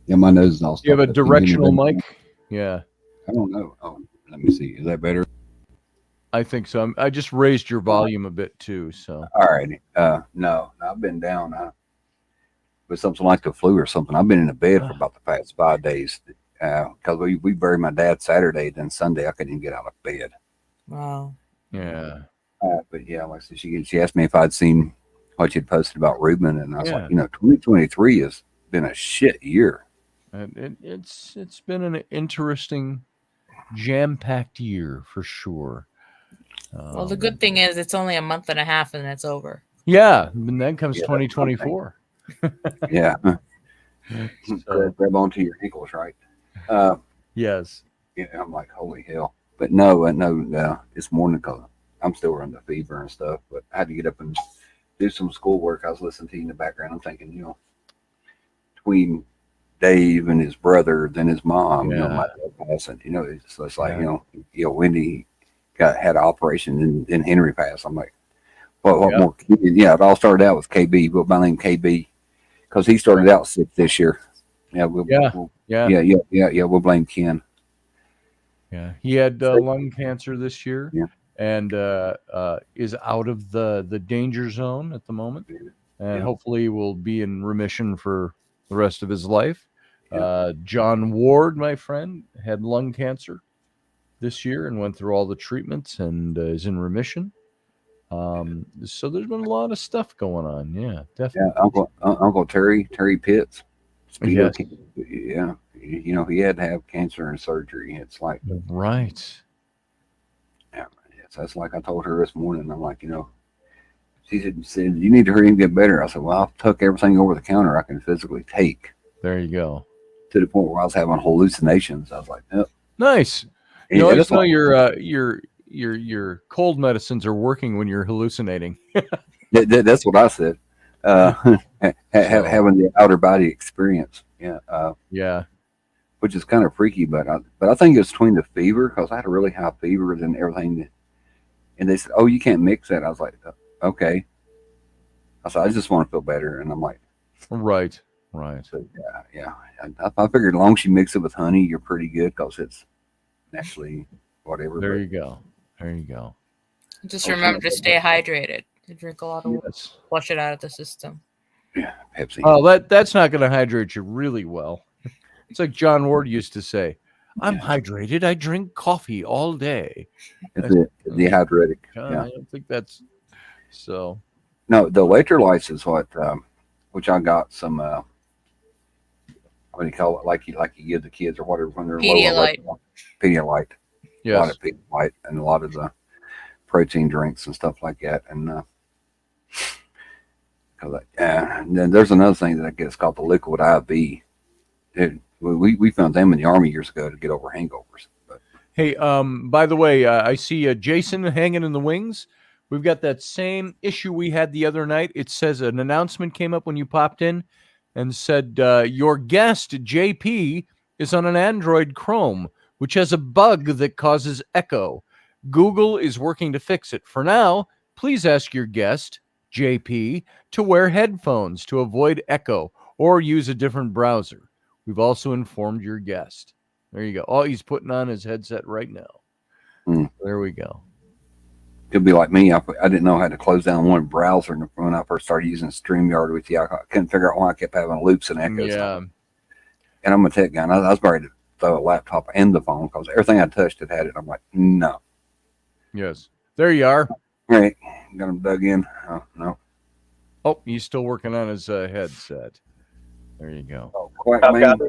Yeah, my nose is all stuffed. You have a directional mic? Yeah. I don't know. Oh, let me see. Is that better? I think so. I just raised your volume a bit too. So. All right. No, I've been down with something like the flu or something. I've been in the bed for about the past 5 days because we buried my dad Saturday. Then Sunday I couldn't even get out of bed. Wow. Yeah. But yeah, like I said, she asked me if I'd seen what you'd posted about Ruben, and I was like, 2023 has been a shit year. It's been an interesting, jam-packed year for sure. Well, the good thing is it's only a month and a half and it's over. Yeah, and then comes 2024. Yeah. Grab onto your ankles, right? Yes. Yeah, I'm like, holy hell. But no, it's morning because I'm still running the fever and stuff. But I had to get up and do some schoolwork. I was listening to you in the background. I'm thinking, between Dave and his brother, then his mom, my dad passing, it's like, Wendy had an operation and then Henry passed. I'm like, what more? Yeah, it all started out with KB. We'll by name KB because he started out sick this year. Yeah, we'll blame Ken. Yeah, he had lung cancer this year. Yeah. And is out of the danger zone at the moment, and hopefully will be in remission for the rest of his life. John Ward, my friend, had lung cancer this year and went through all the treatments and is in remission. So there's been a lot of stuff going on. Yeah, definitely. Yeah, Uncle Terry Pitts. Yes. Yeah, he had to have cancer and surgery. It's like right. Yeah, that's like I told her this morning. I'm like, she said you need to hurry and get better. I said, well, I took everything over the counter I can physically take. There you go. To the point where I was having hallucinations. I was like, oh. Nice. You always know your cold medicines are working when you're hallucinating. That's what I said. Having the outer body experience. Yeah. Which is kind of freaky, but I think it's between the fever because I had a really high fever and everything. And they said, "Oh, you can't mix that." I was like, "Okay." I said, "I just want to feel better," and I'm like, "Right." So, yeah. I figured as long as you mix it with honey, you're pretty good because it's naturally whatever. There you go. Just remember to stay hydrated. to drink a lot of water, flush it out of the system. Yeah, Pepsi. Oh, that's not going to hydrate you really well. It's like John Ward used to say, "I'm hydrated. I drink coffee all day." It's dehydratic. I don't think that's so. No, the electrolytes is what, which I got some. What do you call it? Like you give the kids or whatever when they're Pedialyte. Pedialyte. Yes. A lot of Pedialyte and a lot of the protein drinks and stuff like that. And and then there's another thing that I guess called the liquid IV. We found them in the Army years ago to get over hangovers. But hey, by the way, I see Jason hanging in the wings. We've got that same issue we had the other night. It says an announcement came up when you popped in and said your guest, JP, is on an Android Chrome, which has a bug that causes echo. Google is working to fix it. For now, please ask your guest, JP, to wear headphones to avoid echo or use a different browser. We've also informed your guest. There you go. Oh, he's putting on his headset right now. There we go. Could be like me. I didn't know how to close down one browser when I first started using StreamYard with you. I couldn't figure out why I kept having loops and echoes. Yeah. And I'm a tech guy. And I was ready to throw a laptop and the phone because everything I touched had it. I'm like, no. Yes. There you are. All right. Got him dug in. Oh, no. Oh, he's still working on his headset. There you go. Oh, quack, man.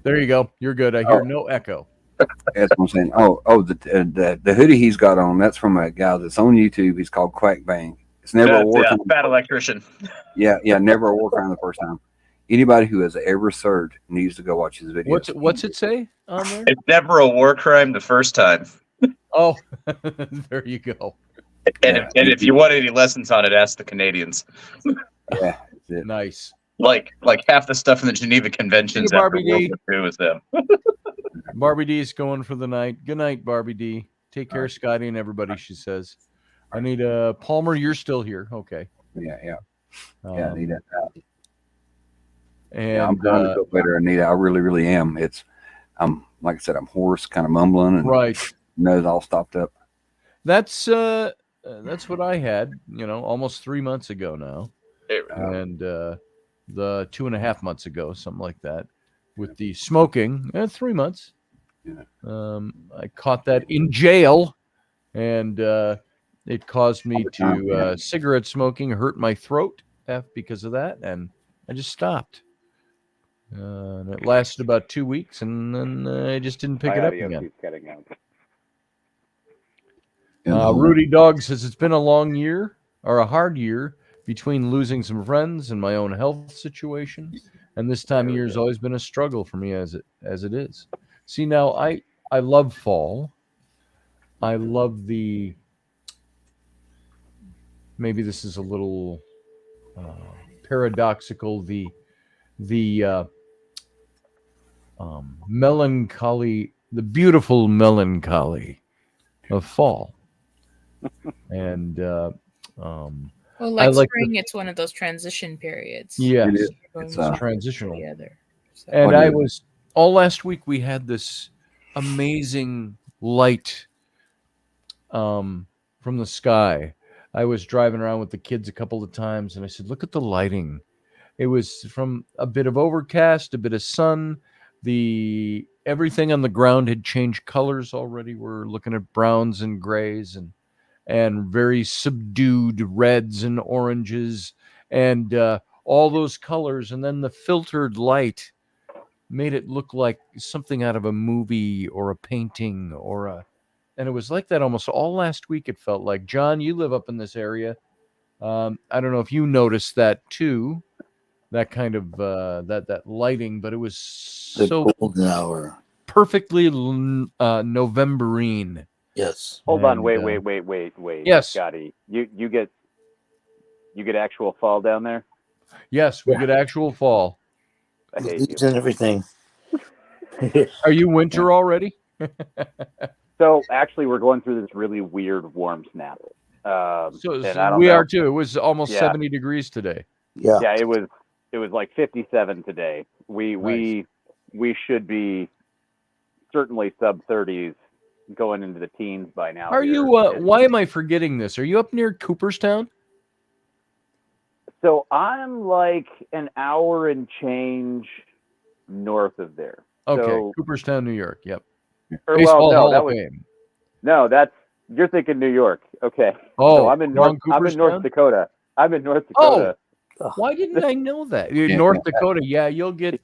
There you go. You're good. I hear no echo. That's what I'm saying. The hoodie he's got on, that's from a guy that's on YouTube. He's called Quack Bang. It's never a war crime. Bad electrician. Yeah, never a war crime the first time. Anybody who has ever served needs to go watch his videos. What's it say on there? It's never a war crime the first time. Oh, there you go. And if you want any lessons on it, ask the Canadians. Yeah, that's it. Nice. Like half the stuff in the Geneva Conventions Hey, after Barbie World D. War II is them. Barbie D's going for the night. Good night, Barbie D. Take care, Scotty, and everybody, she says. I need Palmer, you're still here. Okay. Yeah, Anita. And I'm trying to feel better, Anita. I really, really am. I'm like I said, I'm hoarse, kind of mumbling, and right. Nose all stopped up. That's what I had, almost 3 months ago now. And the 2.5 months ago, something like that, with the smoking, 3 months. Yeah. I caught that in jail, and it caused me to cigarette smoking hurt my throat because of that, and I just stopped. And it lasted about 2 weeks, and then I just didn't pick it up again. Rudy Dog says it's been a long year, or a hard year, between losing some friends and my own health situation, and this time of year has always been a struggle for me as it is. See, now I love fall. I love maybe this is a little paradoxical, the melancholy, the beautiful melancholy of fall. And spring, it's one of those transition periods. Yes, it's transitional. So. And I was all last week. We had this amazing light from the sky. I was driving around with the kids a couple of times, and I said, "Look at the lighting." It was from a bit of overcast, a bit of sun. Everything on the ground had changed colors already. We're looking at browns and grays and very subdued reds and oranges and all those colors. And then the filtered light made it look like something out of a movie or a painting and it was like that almost all last week. It felt like. John, you live up in this area. I don't know if you noticed that too, that kind of that lighting, but it was so golden hour, perfectly Novemberine. Yes. Hold on. Wait. Yes, Scotty, you get actual fall down there? Yes, we get actual fall. I hate leaves you. And everything. Are you winter already? So actually, we're going through this really weird warm snap. So we are too. It was almost 70 degrees today. Yeah. Yeah, it was like 57 today. We should be certainly sub 30s going into the teens by now. Are you? Why am I forgetting this? Are you up near Cooperstown? So I'm like an hour and change north of there. Okay, so, Cooperstown, New York. Yep. Baseball Hall that of was Fame. no. You're thinking New York. Okay. Oh, so I'm in North Dakota. I'm in North Dakota. Oh, why didn't I know that? North Dakota. Yeah, you'll get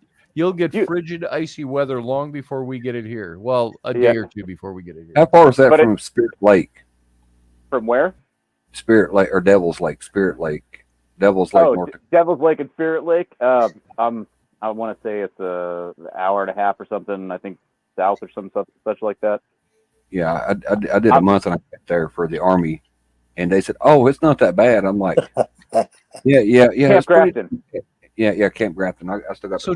frigid, icy weather long before we get it here. Well, a day or two before we get it here. How far is that from Spirit Lake? From where? Spirit Lake or Devil's Lake? Spirit Lake. Devil's Lake. North Dakota. Devil's Lake and Spirit Lake. I want to say it's an hour and a half or something. I think south or something such like that. Yeah, I did a month and I got there for the Army, and they said, "Oh, it's not that bad." I'm like, "Yeah." Camp Grafton. Camp Grafton. I still got. So,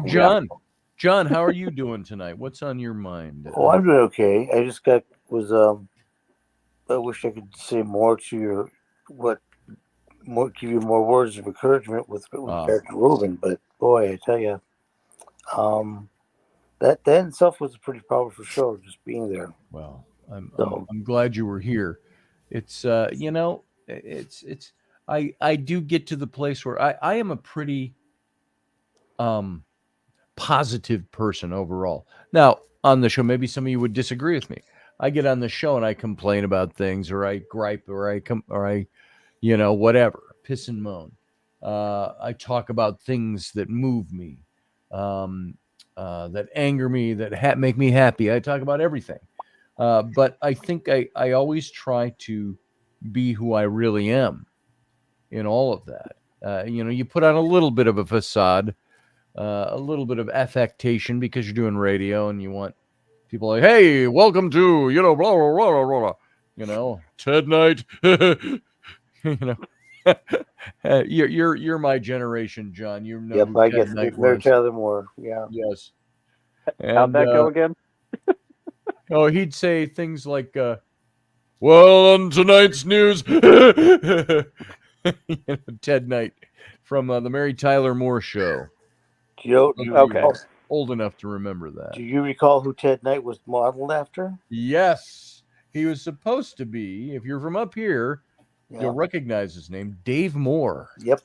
John, how are you doing tonight? What's on your mind? Oh, I'm doing okay. I just I wish I could say more to give you more words of encouragement with Dr. Rubin, but boy, I tell you, that in itself was a pretty powerful show, just being there. Well, I'm glad you were here. It's I do get to the place where I am a pretty positive person overall. Now, on the show, maybe some of you would disagree with me. I get on the show and I complain about things, or I gripe, or I whatever, piss and moan. I talk about things that move me, that anger me, that make me happy. I talk about everything. But I think I always try to be who I really am in all of that. You put on a little bit of a facade, a little bit of affectation because you're doing radio and you want people like, hey, welcome to, blah, blah, blah, blah, blah, Ted Knight, you're my generation, John. You know, yep, I get Mary Tyler Moore. Yeah. Yes. And, how'd that go again? He'd say things like, well, on tonight's news, Ted Knight from the Mary Tyler Moore Show. Okay. Old enough to remember that. Do you recall who Ted Knight was modeled after? Yes. He was supposed to be, if you're from up here, you'll recognize his name, Dave Moore. Yep,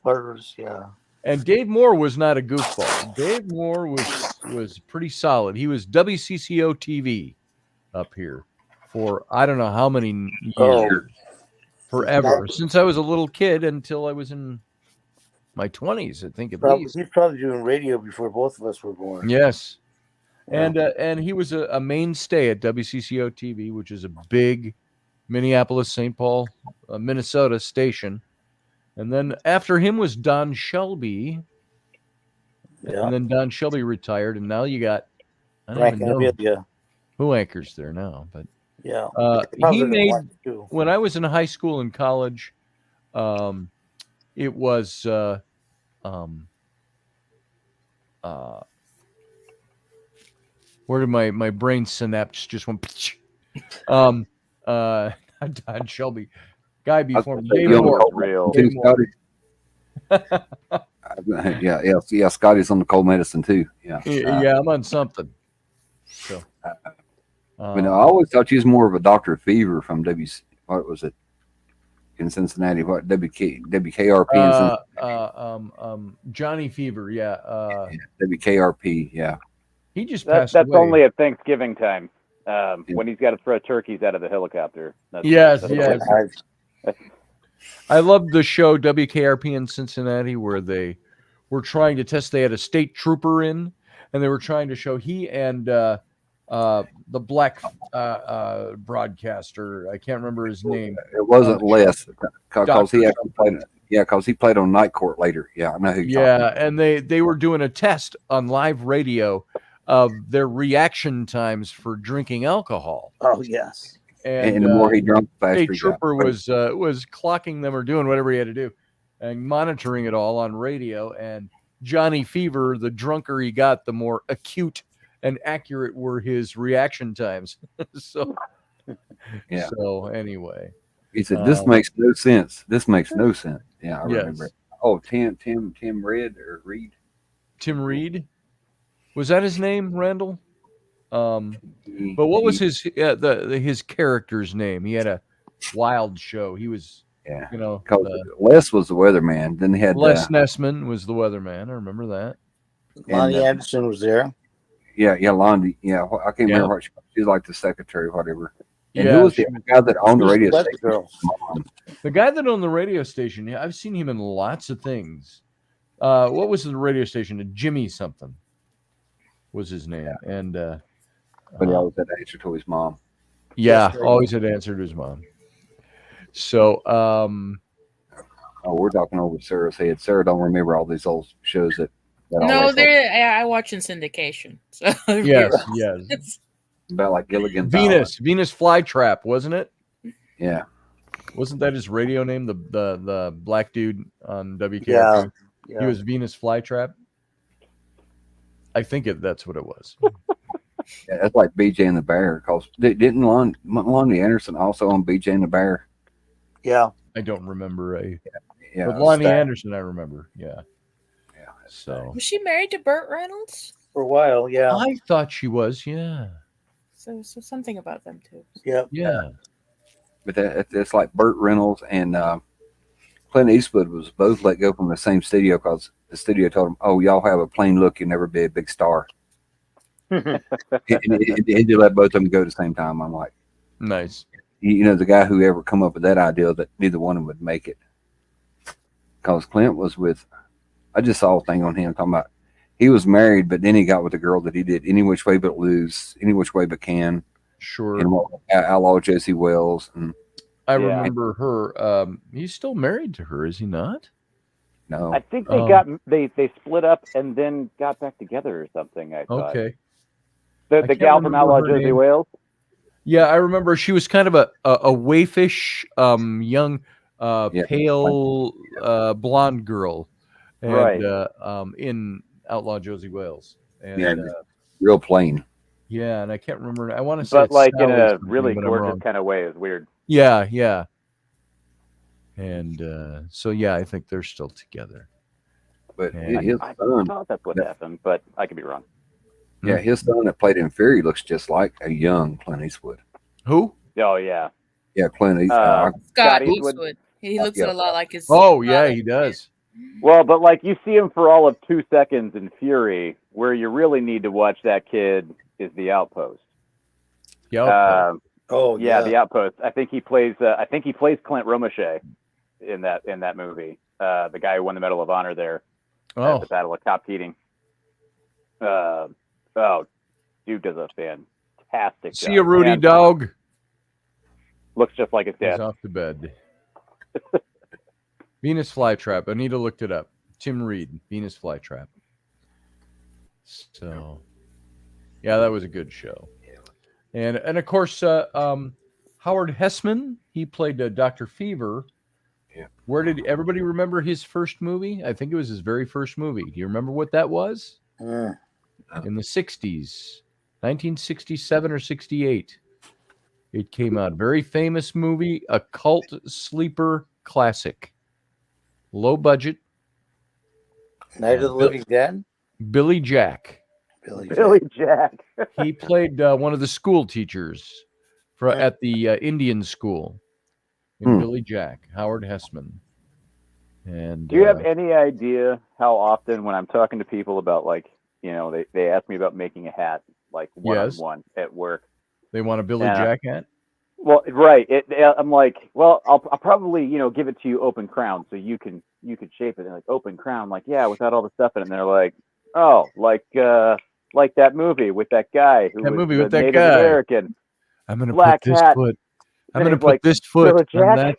yeah. And Dave Moore was not a goofball. Dave Moore was pretty solid. He was WCCO TV up here for I don't know how many years. Forever. Since I was a little kid until I was in my 20s, I think at least. He's probably doing radio before both of us were born. Yes. And he was a mainstay at WCCO TV, which is a big Minneapolis, St. Paul, Minnesota station. And then after him was Don Shelby. Yeah. And then Don Shelby retired, and now you got I don't even know who anchors there now, but yeah. He made when I was in high school and college, it was where did my brain synapse just went? Don Shelby, guy before me, Dave Moore. Yeah. Scotty's on the cold medicine too. Yeah, I'm on something. So, I always thought you was more of a Dr. Fever from what was it in Cincinnati? What WKRP? Johnny Fever, WKRP, yeah. He just passed away. That's only at Thanksgiving time when he's got to throw turkeys out of the helicopter. Yes. I loved the show WKRP in Cincinnati where they were trying to test. They had a state trooper in, and they were trying to show he and the black broadcaster. I can't remember his name. It wasn't Les because he actually played. Yeah, because he played on Night Court later. Yeah, I know who. And they were doing a test on live radio of their reaction times for drinking alcohol. Oh yes. And the more he drank, the faster he got. Trooper was clocking them or doing whatever he had to do, and monitoring it all on radio. And Johnny Fever, the drunker he got, the more acute and accurate were his reaction times. So anyway, he said, "This makes no sense. This makes no sense." Yeah, I remember it. Oh, Tim Reed or Reed. Tim Reed, was that his name, Randall? But what was his his character's name? He had a wild show. He was, Yeah. you know, Les was the weatherman. Then they had Les Nessman was the weatherman. I remember that. Lonnie Anderson was there. Yeah, Lonnie. Yeah, I can't remember what she was like, the secretary or whatever. And yeah, who was the guy that owned the radio station? Girl. The guy that owned the radio station. Yeah, I've seen him in lots of things. What was the radio station? Jimmy something was his name, and but he always had to answer to his mom. Yeah, always had to answer to his mom. So, we're talking over Sarah's head. Sarah don't remember all these old shows that no, I watch in syndication. So yes. About like Gilligan's Venus Flytrap, wasn't it? Yeah. Wasn't that his radio name? The black dude on WKRP? Yeah. He was Venus Flytrap. I think that's what it was. Yeah, that's like BJ and the Bear. Cause didn't Lonnie Anderson also on BJ and the Bear? Yeah. I don't remember. Yeah. But Lonnie Anderson, I remember. Yeah. So was she married to Burt Reynolds for a while? Yeah. I thought she was. Yeah. So something about them too. Yeah. But that's like Burt Reynolds and Clint Eastwood was both let go from the same studio because the studio told them, "Oh, y'all have a plain look. You'll never be a big star." and they let both of them go at the same time. I'm like, nice. You know, the guy who ever come up with that idea that neither one of them would make it. Because Clint was with, I just saw a thing on him talking about he was married, but then he got with a girl that he did Any Which Way But Lose, Any Which Way But Can. Sure. And Outlaw Josie Wells. And I remember her. He's still married to her, is he not? No. I think they split up and then got back together or something. I thought. Okay. The gal from Outlaw Josie Wells. Yeah, I remember she was kind of a waifish, young, pale, blonde girl, and, right? In Outlaw Josie Wells, and real plain. Yeah, and I can't remember. I want to say, but like in a really gorgeous kind of way. It's weird. Yeah. And so I think they're still together. But I thought that's what happened, but I could be wrong. Yeah, his son that played in Fury looks just like a young Clint Eastwood. Who? Oh, yeah. Yeah, Clint Eastwood. Scott Eastwood. He looks a lot like his. Oh, yeah, he does. Well, but like you see him for all of 2 seconds in Fury, where you really need to watch that kid is The Outpost. The Outpost. I think he plays Clint Romachet in that movie. The guy who won the Medal of Honor there at the Battle of Cop Keating. Dude does a fantastic job. See you, Rudy dog. Looks just like his dad. He's off to bed. Venus Flytrap. Anita looked it up. Tim Reed, Venus Flytrap. So, that was a good show. And of course, Howard Hessman, he played Dr. Fever. Yeah. Where did everybody remember his first movie? I think it was his very first movie. Do you remember what that was? In the 60s, 1967 or 68. It came out. Very famous movie, a cult sleeper classic. Low budget. Night of the Living Dead? Billy Jack. Billy Jack. He played one of the school teachers at the Indian school in Billy Jack, Howard Hessman. And do you have any idea how often when I'm talking to people about they ask me about making a hat, like one-on-one at work. They want a Billy Jack hat? Well, right. I'm like, well, I'll probably, give it to you open crown so you could shape it. And like open crown, like, yeah, without all the stuff in it. And they're like, oh, like that movie with that guy who was Native American. I'm going to put this foot. I'm going to put this foot on that.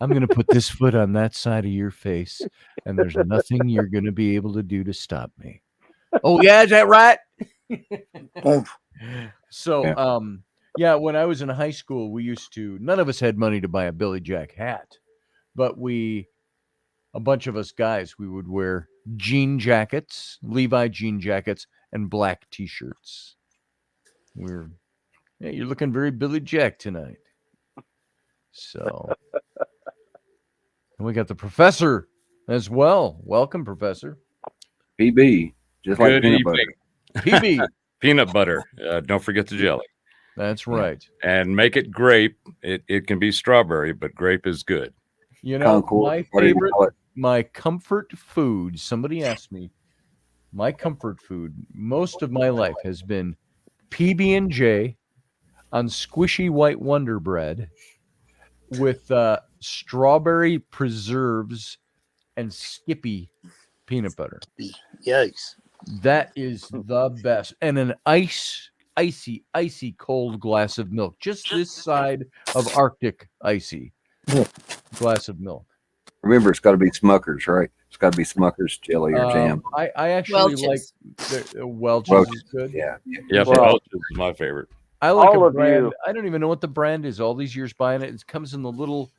I'm going to put this foot on that side of your face, and there's nothing you're going to be able to do to stop me. Oh, yeah, is that right? So, when I was in high school, none of us had money to buy a Billy Jack hat, but a bunch of us guys, we would wear jean jackets, Levi jean jackets, and black T-shirts. You're looking very Billy Jack tonight. So, and we got the professor as well. Welcome, Professor. PB, just like Good peanut evening. butter. PB. peanut butter. Don't forget the jelly. That's right. And make it grape. It can be strawberry, but grape is good. You know, Concord, my comfort food, somebody asked me, my comfort food most of my life has been PB&J on squishy white Wonder Bread with strawberry preserves and Skippy peanut butter. Yikes. That is the best. And an icy cold glass of milk. Just this side of Arctic icy glass of milk. Remember, it's got to be Smucker's, right? It's got to be Smucker's jelly or jam. I actually Welch's. like Welch's is good. Yeah. Yeah, Welch's is my favorite. I like All a of brand. you- I don't even know what the brand is. All these years buying it, it comes in the little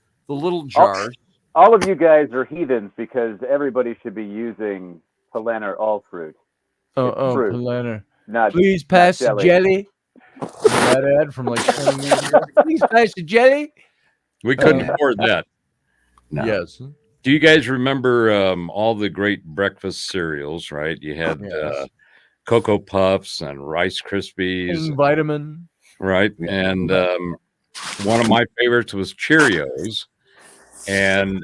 jars. All of you guys are heathens because everybody should be using Polaner all fruit. fruit. Planner. Not Please pass the jelly. jelly. That ad from like 20 years ago. Please pass the jelly. We couldn't afford that. No. Yes. Do you guys remember all the great breakfast cereals, right? You had Yes. Cocoa Puffs and Rice Krispies, And vitamin. right? And one of my favorites was Cheerios. And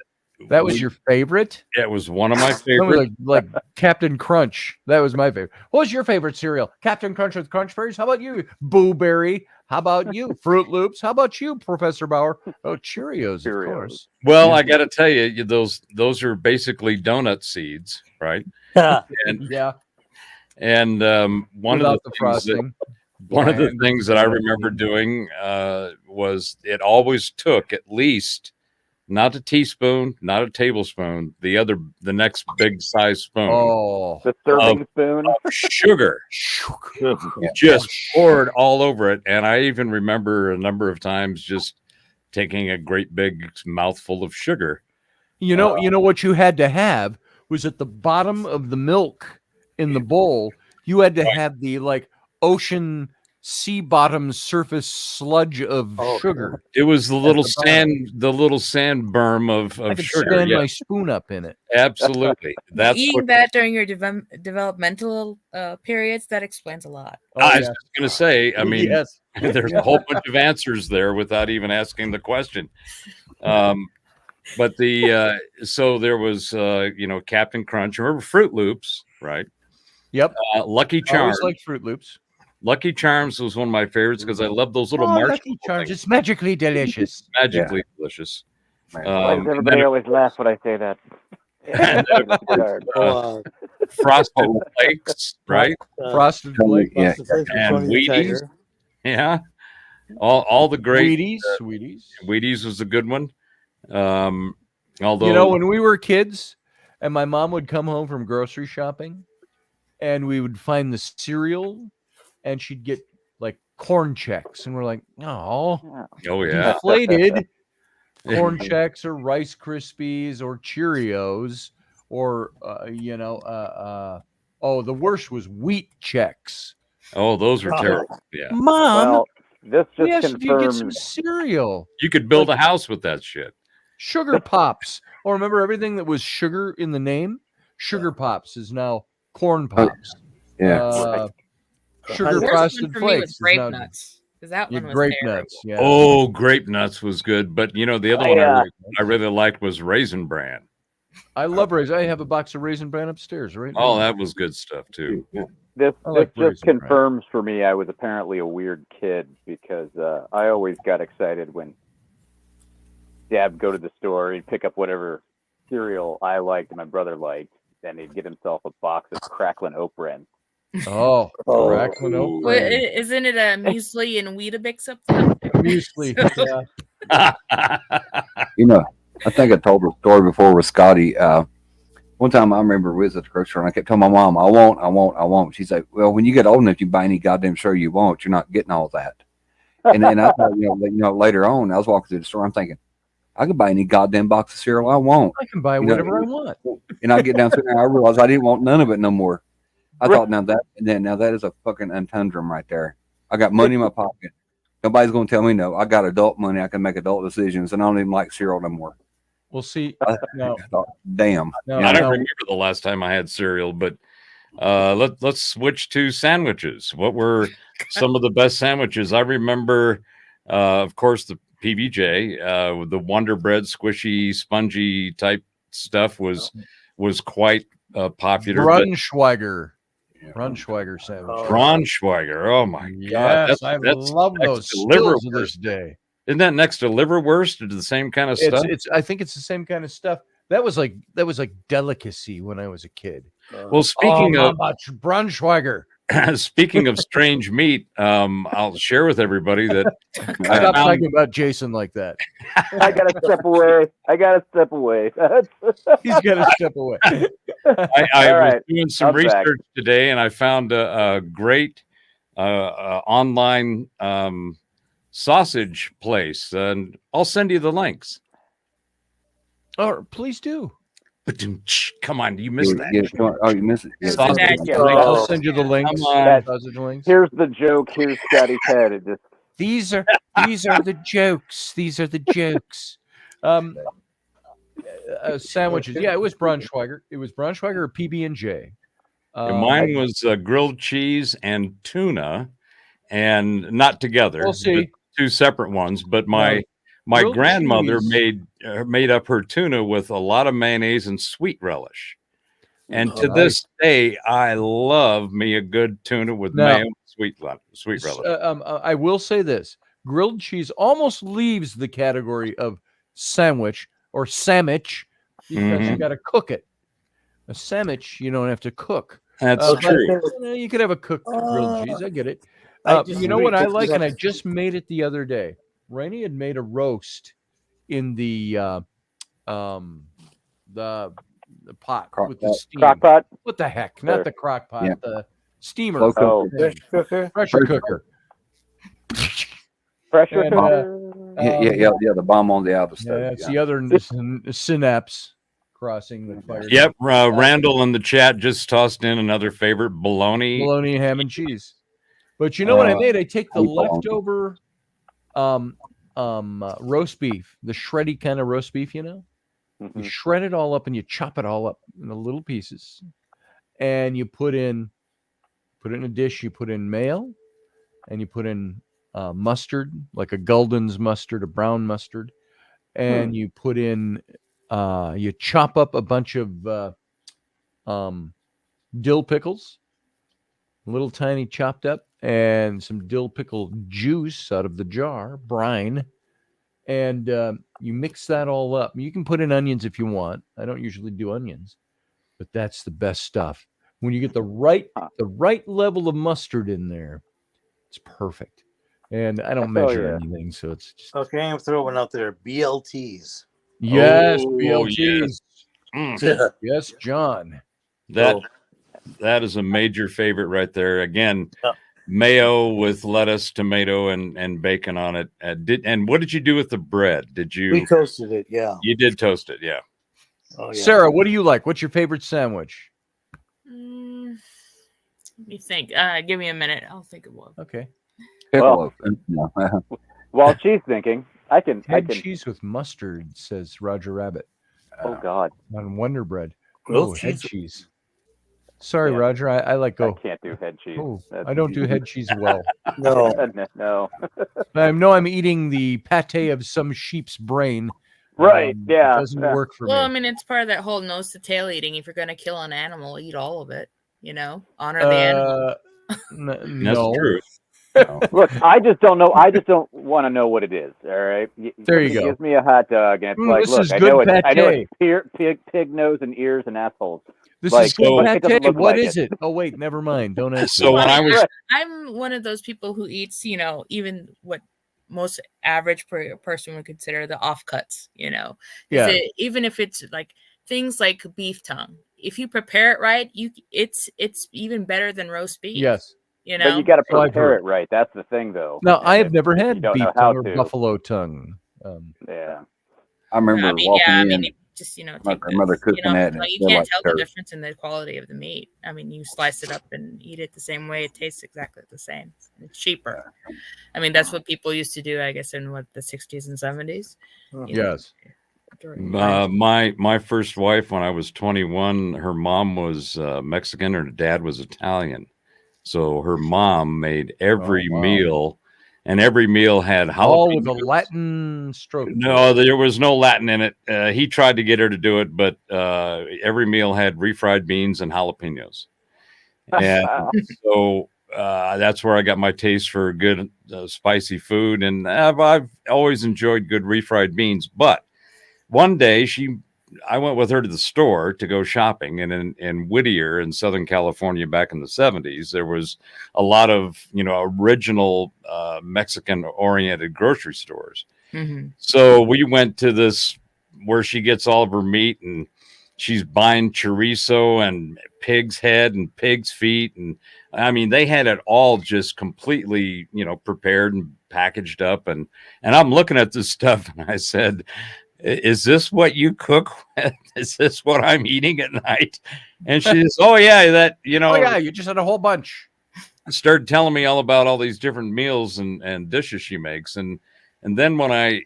That was your favorite? it was one of my That was favorites. like Captain Crunch. That was my favorite. What was your favorite cereal? Captain Crunch with Crunch Berries? How about you? Boo Berry? How about you? Fruit Loops? How about you, Professor Bauer? Oh, Cheerios, of course. Well, I got to tell you, those are basically donut seeds, right? And Yeah. and one Without of the the things that, frosting. one of the Bland. things that I remember doing was it always took at least not a teaspoon, not a tablespoon, the next big size spoon Oh. The serving spoon. of sugar, just poured all over it. And I even remember a number of times just taking a great big mouthful of sugar. You know what you had to have was at the bottom of the milk in the bowl, you had to have the like ocean sea bottom surface sludge of sugar. It was the little the bottom. sand berm of I could sugar. stand Yeah, my spoon up in it. absolutely. That's Eating what that during your developmental periods, that explains a lot. Oh, I was yeah. just going to say. I mean, yes. there's a whole bunch of answers there without even asking the question. But so there was Captain Crunch. Remember Fruit Loops, right? Yep. Lucky I Charms. always like Fruit Loops. Lucky Charms was one of my favorites because I love those little marshmallow Lucky Charms. things. It's magically delicious. Magically delicious. Why And does everybody then, always laugh when I say that? and then, Frosted Flakes, right? Frosted Flakes. Yeah. And Wheaties. Yeah. All the great Sweeties. Wheaties was a good one. Although when we were kids and my mom would come home from grocery shopping and we would find the cereal and she'd get like corn checks and we're like, oh yeah, deflated corn checks or Rice Krispies or Cheerios or the worst was wheat checks. oh, those were terrible. Yeah, Mom, Well, this we just asked you to get some confirms. cereal. you could build a house with that shit. Sugar Pops. Oh, remember everything that was sugar in the name? Sugar Pops is now Corn Pops. Yeah. Sugar The worst Frosted one for me was Flakes. grape now, nuts. Because that one was grape terrible. nuts. Yeah. Oh, Grape Nuts was good, but the other one I really liked was Raisin Bran. I love raisin. I have a box of Raisin Bran upstairs, right? Oh, that was good stuff too. This I like just Raisin Bran. confirms for me I was apparently a weird kid because I always got excited when Dad would go to the store and pick up whatever cereal I liked and my brother liked, and he'd get himself a box of Cracklin' Oat Bran. Oh, Cracklin' Oat Well, Bran. isn't it a muesli and Weetabix up there? Muesli. Yeah. I think I told the story before with Scotty. One time I remember we was at the grocery store and I kept telling my mom, I won't. She said, well, when you get old enough, you buy any goddamn cereal you want. You're not getting all that. And then I thought, later on, I was walking through the store, I'm thinking, I could buy any goddamn box of cereal I want. I can buy whatever I want. And I get down there and I realized I didn't want none of it no more. I thought now that is a fucking untundrum right there. I got money in my pocket. Nobody's going to tell me no. I got adult money. I can make adult decisions, and I don't even like cereal no more. We'll see. I thought, damn. No, I don't no. remember the last time I had cereal, but let's switch to sandwiches. What were some of the best sandwiches? I remember, of course, the PBJ, the Wonder Bread, squishy, spongy type stuff was quite popular. Braunschweiger. Braunschweiger sandwich. Braunschweiger. Oh my God. Yes, I love those still to this day. Isn't that next to liverwurst? It's the same kind of stuff. I think it's the same kind of stuff. That was like delicacy when I was a kid. Well, speaking of Braunschweiger. Speaking of strange meat, I'll share with everybody that stop talking about Jason like that. I gotta step away. He's got to step away. I was doing some research today, and I found a great online sausage place, and I'll send you the links. Oh, please do. Come on, you missed that. You missed it. Yeah. I'll send you the links. Sausage links. Here's the joke. Here's Scotty's head. These are the jokes. These are the jokes. Sandwiches. Yeah, it was Braunschweiger. It was Braunschweiger or PB&J. Mine was grilled cheese and tuna, and not together. We'll see. Two separate ones. But my grandmother made up her tuna with a lot of mayonnaise and sweet relish. And to this day, I love me a good tuna with mayo and sweet relish. I will say this. Grilled cheese almost leaves the category of sandwich or sandwich because you got to cook it. A sandwich, you don't have to cook. That's true. You could have a cooked grilled cheese. I get it. You know what I like? And I just made it the other day. Rainey had made a roast in the pot with the steam. Crock pot? What the heck? Not the crock pot. Yeah. The steamer. Pressure cooker. Pressure cooker. Yeah. The bomb on the outer stuff. Yeah, that's the other synapse crossing the fire. Yep. Randall in the chat just tossed in another favorite: bologna, ham, and cheese. But you know what I made? I take the leftover roast beef, the shreddy kind of roast beef, you know. You shred it all up and you chop it all up into little pieces, and you put it in a dish. You put in mayo, and you put in mustard, like a Gulden's mustard, a brown mustard, and you put in you chop up a bunch of dill pickles, little tiny chopped up, and some dill pickle juice out of the jar, brine, and you mix that all up. You can put in onions if you want. I don't usually do onions, but that's the best stuff. When you get the right level of mustard in there, it's perfect. And I don't measure anything, so it's just okay. I'm throwing one out there. BLTs. Yes, BLTs. Yes. Yes, John. That is a major favorite right there. Again, mayo with lettuce, tomato, and bacon on it. And what did you do with the bread? We toasted it, yeah. You did toast it, yeah. Oh, yeah. Sarah, what do you like? What's your favorite sandwich? Let me think. Give me a minute. I'll think of one. Okay. Well, while she's thinking, I can cheese with mustard, says Roger Rabbit. Oh God. On Wonder Bread. Oh, head cheese. Sorry, Roger. I let go. I can't do head cheese. Oh, I don't do head cheese well. No. I'm eating the pate of some sheep's brain. Right. It doesn't work for me. Well, I mean, it's part of that whole nose to tail eating. If you're going to kill an animal, eat all of it. You know, honor the animal. No. That's true. Look, I just don't know. I just don't want to know what it is. All right. There you go. Gives me a hot dog, and it's like, look, I know it's pig nose and ears and assholes. This is good pate. What is it? Oh wait, never mind. Don't ask. So when I'm one of those people who eats, you know, even what most average person would consider the offcuts. You know, even if it's like things like beef tongue, if you prepare it right, it's even better than roast beef. Yes. You know, but you got to prepare it right. That's the thing, though. No, I have never had beef tongue or buffalo tongue. Yeah, I remember walking in. Just my grandmother cooking that. You can't tell the difference in the quality of the meat. I mean, you slice it up and eat it the same way. It tastes exactly the same. It's cheaper. I mean, that's what people used to do, I guess, in the 60s and 70s. Yes. My first wife, when I was 21, her mom was Mexican, her dad was Italian. So her mom made every meal, and every meal had jalapenos. All with a Latin stroke. No, there was no Latin in it. He tried to get her to do it, but every meal had refried beans and jalapenos. And so that's where I got my taste for good spicy food. And I've always enjoyed good refried beans. But one day I went with her to the store to go shopping, and in Whittier in Southern California back in the 70s, there was a lot of, original Mexican oriented grocery stores. Mm-hmm. So we went to this where she gets all of her meat, and she's buying chorizo and pig's head and pig's feet. And I mean, they had it all just completely, prepared and packaged up. And I'm looking at this stuff, and I said, is this what you cook with? Is this what I'm eating at night? And she says, oh yeah, that, Oh yeah, you just had a whole bunch. Started telling me all about all these different meals and dishes she makes. And then when I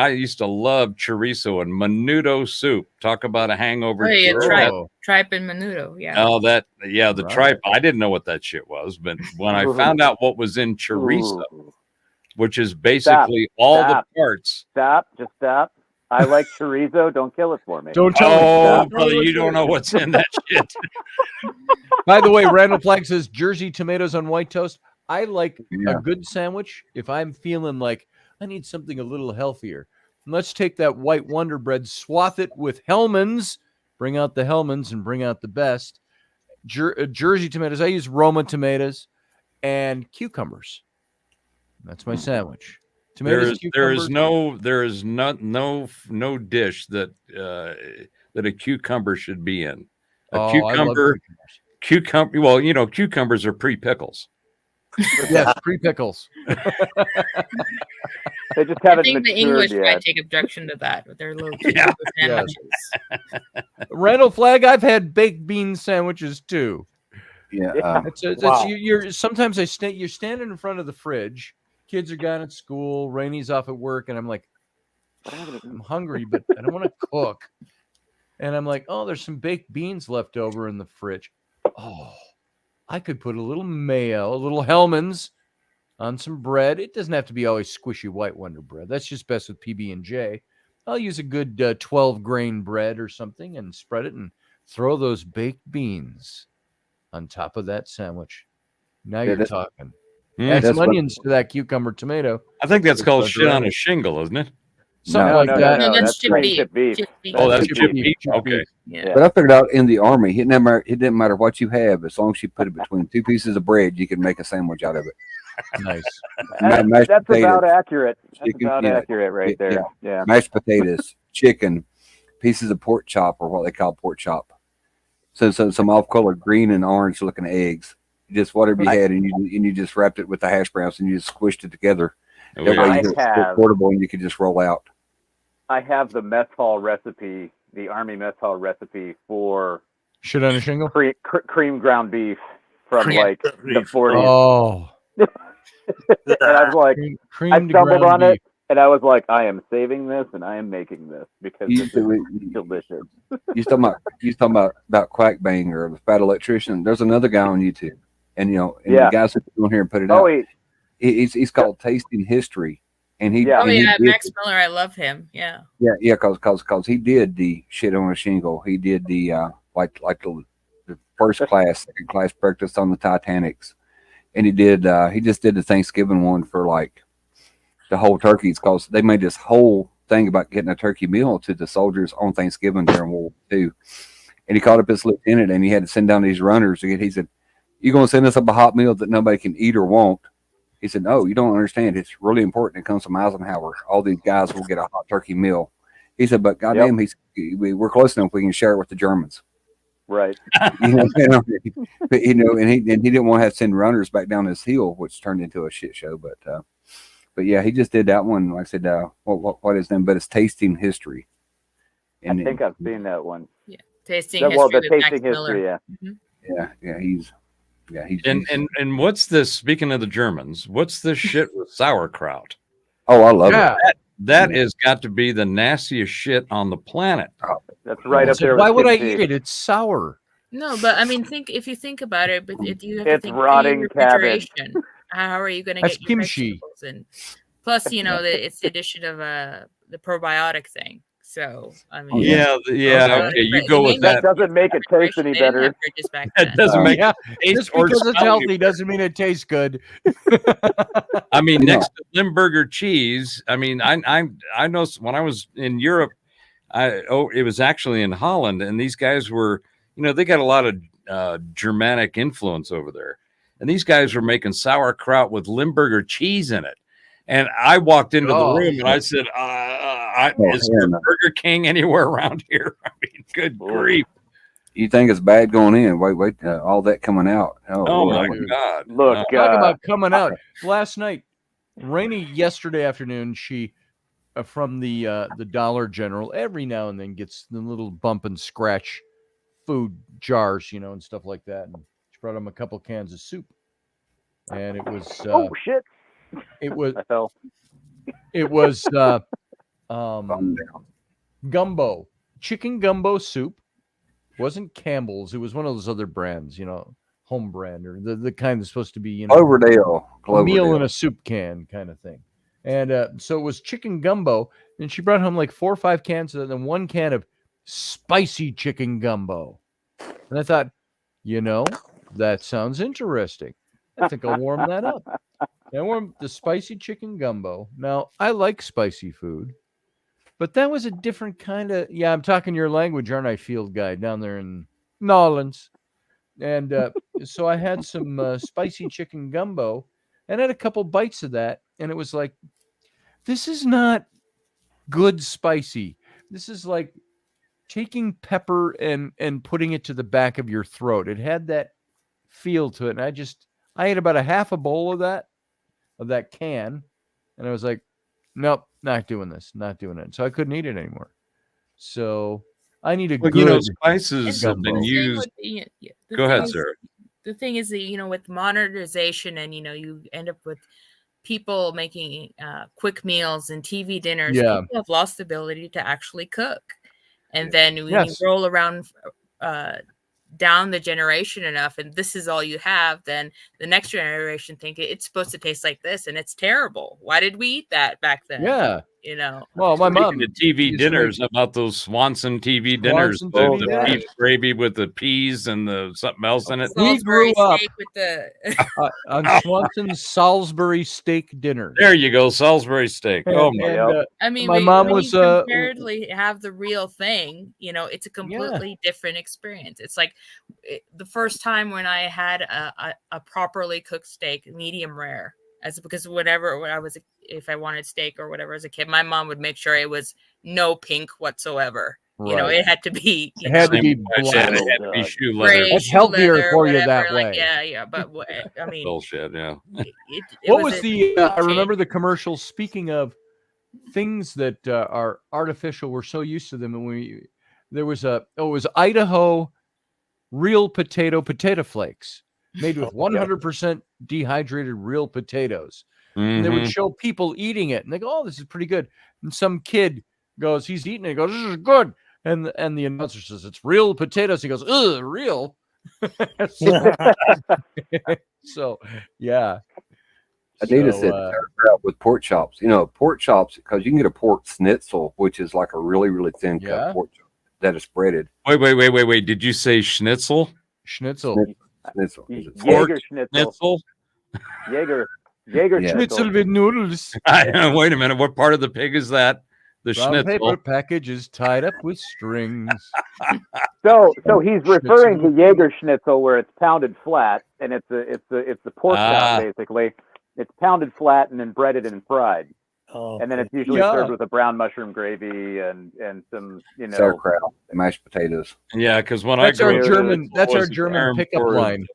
used to love chorizo and menudo soup. Talk about a hangover. Oh, yeah, tripe and menudo. Yeah. Oh, the tripe. I didn't know what that shit was, but when I found out what was in chorizo, which is basically the parts. Just stop. I like chorizo. Don't kill it for me. Don't tell me. Brother, you don't know what's in that shit. By the way, Randall Flagg says Jersey tomatoes on white toast. I like a good sandwich if I'm feeling like I need something a little healthier. Let's take that white Wonder Bread, swath it with Hellmann's, bring out the Hellmann's and bring out the best. Jersey tomatoes. I use Roma tomatoes and cucumbers. That's my sandwich. Tomatoes, there is no dish that a cucumber should be in. Cucumber. Well, cucumbers are pre-pickles. Yes, pre-pickles. They just haven't I think the English yet. might take objection to that with their little sandwiches. Randall Flagg, I've had baked bean sandwiches too. Yeah. Sometimes you're standing in front of the fridge. Kids are gone at school. Rainy's off at work, and I'm like, I'm hungry, but I don't want to cook. And I'm like, oh, there's some baked beans left over in the fridge. Oh, I could put a little mayo, a little Hellmann's on some bread. It doesn't have to be always squishy white Wonder Bread. That's just best with PB&J. I'll use a good 12-grain bread or something and spread it and throw those baked beans on top of that sandwich. Now you're talking. Add some onions to that cucumber tomato. I think that's called shit on a shingle, isn't it? Something like that. No, that's chip beef. Oh, that's chip beef. Okay. Yeah. But I figured out in the Army, it didn't matter what you have, as long as you put it between two pieces of bread, you can make a sandwich out of it. Nice. That's about accurate. That's about accurate right there. Yeah. Mashed potatoes, chicken, pieces of pork chop, or what they call pork chop. So some off-color green and orange looking eggs. Just whatever you had, and you just wrapped it with the hash browns, and you just squished it together. That way it's portable, and you could just roll out. I have the mess hall recipe, the Army mess hall recipe for shit on a shingle, cream ground beef from the 40s. Oh, and I was like, I stumbled on it, and I was like, I am saving this, and I am making this because this is delicious. You talking about quack bang or the fat electrician? There's another guy on YouTube. And the guys that go in here and put it out. He's called Tasting History, and Max Miller. I love him. Yeah, because he did the shit on a shingle. He did the like the first class, second class breakfast on the Titanics, and he just did the Thanksgiving one for like the whole turkeys, because they made this whole thing about getting a turkey meal to the soldiers on Thanksgiving during World War II. And he called up his lieutenant, and he had to send down these runners to get. He said, "You going to send us up a hot meal that nobody can eat or won't?" He said, "No, you don't understand. It's really important. It comes from Eisenhower. All these guys will get a hot turkey meal." He said, "But goddamn, we're close enough. We can share it with the Germans." Right. And he didn't want to have to send runners back down his hill, which turned into a shit show. But yeah, he just did that one. Like I said, what is them? But it's Tasting History. And I think I've seen that one. Yeah, Tasting History. Well, the Tasting History. Yeah. Mm-hmm. He's what's this? Speaking of the Germans, what's this shit with sauerkraut? Oh, I love it. That has got to be the nastiest shit on the planet. That's right up there. Why with would I kimchi. eat it? It's sour. No, but I mean, if you think about it, but you have to It's think rotting cabbage. refrigeration. How are you going to That's get your kimchi. vegetables? And plus, it's the addition of the probiotic thing. So I mean, Yeah. Okay, you go with That that. doesn't make it taste any They didn't better. have fridges back That then. doesn't make Yeah, it taste just or because it's smell healthy doesn't mean it tastes good. I mean, next to Limburger cheese, I mean, I know when I was in Europe, it was actually in Holland, and these guys were, they got a lot of Germanic influence over there, and these guys were making sauerkraut with Limburger cheese in it. And I walked into the room and I said, "Is there a Burger King anywhere around here?" I mean, good grief! You think it's bad going in? Wait, all that coming out. Oh my dude. God! Look, Talk about coming out. Last night, Rainey yesterday afternoon, she from the Dollar General every now and then gets the little bump and scratch food jars, and stuff like that. And she brought him a couple cans of soup, and it was oh shit! it was I fell. it was gumbo, chicken gumbo soup. Wasn't Campbell's. It was one of those other brands, home brand, or the kind that's supposed to be, Cloverdale. a meal in a soup can kind of thing. And so it was chicken gumbo, and she brought home like 4 or 5 cans and then 1 can of spicy chicken gumbo. And I thought, that sounds interesting. I think I'll warm that up. And I warmed the spicy chicken gumbo. Now, I like spicy food, but that was a different kind of, I'm talking your language, aren't I, field guy, down there in Nolans. And so I had some spicy chicken gumbo and had a couple bites of that. And it was like, this is not good spicy. This is like taking pepper and putting it to the back of your throat. It had that feel to it. And I ate about a half a bowl of that can. And I was like, nope, not doing this, not doing it. So I couldn't eat it anymore. So I need a good spices have gumbo. been used. Go ahead, sir. The thing is that, with modernization and, you end up with people making quick meals and TV dinners, people have lost the ability to actually cook. And then when you roll around down the generation enough, and this is all you have, then the next generation think it's supposed to taste like this, and it's terrible. Why did we eat that back then? Yeah. Well, my mom, the TV dinners, about those Swanson TV dinners, the beef gravy with the peas and the something else in it. We grew up with the on Swanson's Salisbury steak dinner. There you go, Salisbury steak. I mean, my mom when was you comparatively have the real thing, it's a completely different experience. It's like the first time when I had a properly cooked steak, medium rare. Because if I wanted steak or whatever as a kid, my mom would make sure it was no pink whatsoever. Right. It had to be. It had to be black. It had to be shoe leather. It's healthier for you that way. Yeah. But I mean, bullshit. Yeah. What was I remember the commercial. Speaking of things that are artificial, we're so used to them, and it was Idaho real potato flakes. Made with 100% dehydrated real potatoes. And they would show people eating it, and they go, "Oh, this is pretty good." And some kid goes, he's eating it, he goes, "This is good." And the announcer says, "It's real potatoes." He goes, "Ugh, real." So, yeah. Adidas said with pork chops. Pork chops, because you can get a pork schnitzel, which is like a really, really thin cut pork chop that is breaded. Wait. Did you say schnitzel? Schnitzel. Jaeger schnitzel. Jaeger schnitzel with noodles. Wait a minute. What part of the pig is that? The Brown schnitzel paper package is tied up with strings. So he's referring to Jaeger schnitzel, where it's pounded flat, and it's the pork chop basically. It's pounded flat and then breaded and fried. And then it's usually served with a brown mushroom gravy and some sauerkraut, mashed potatoes. Yeah, because that's our German pickup line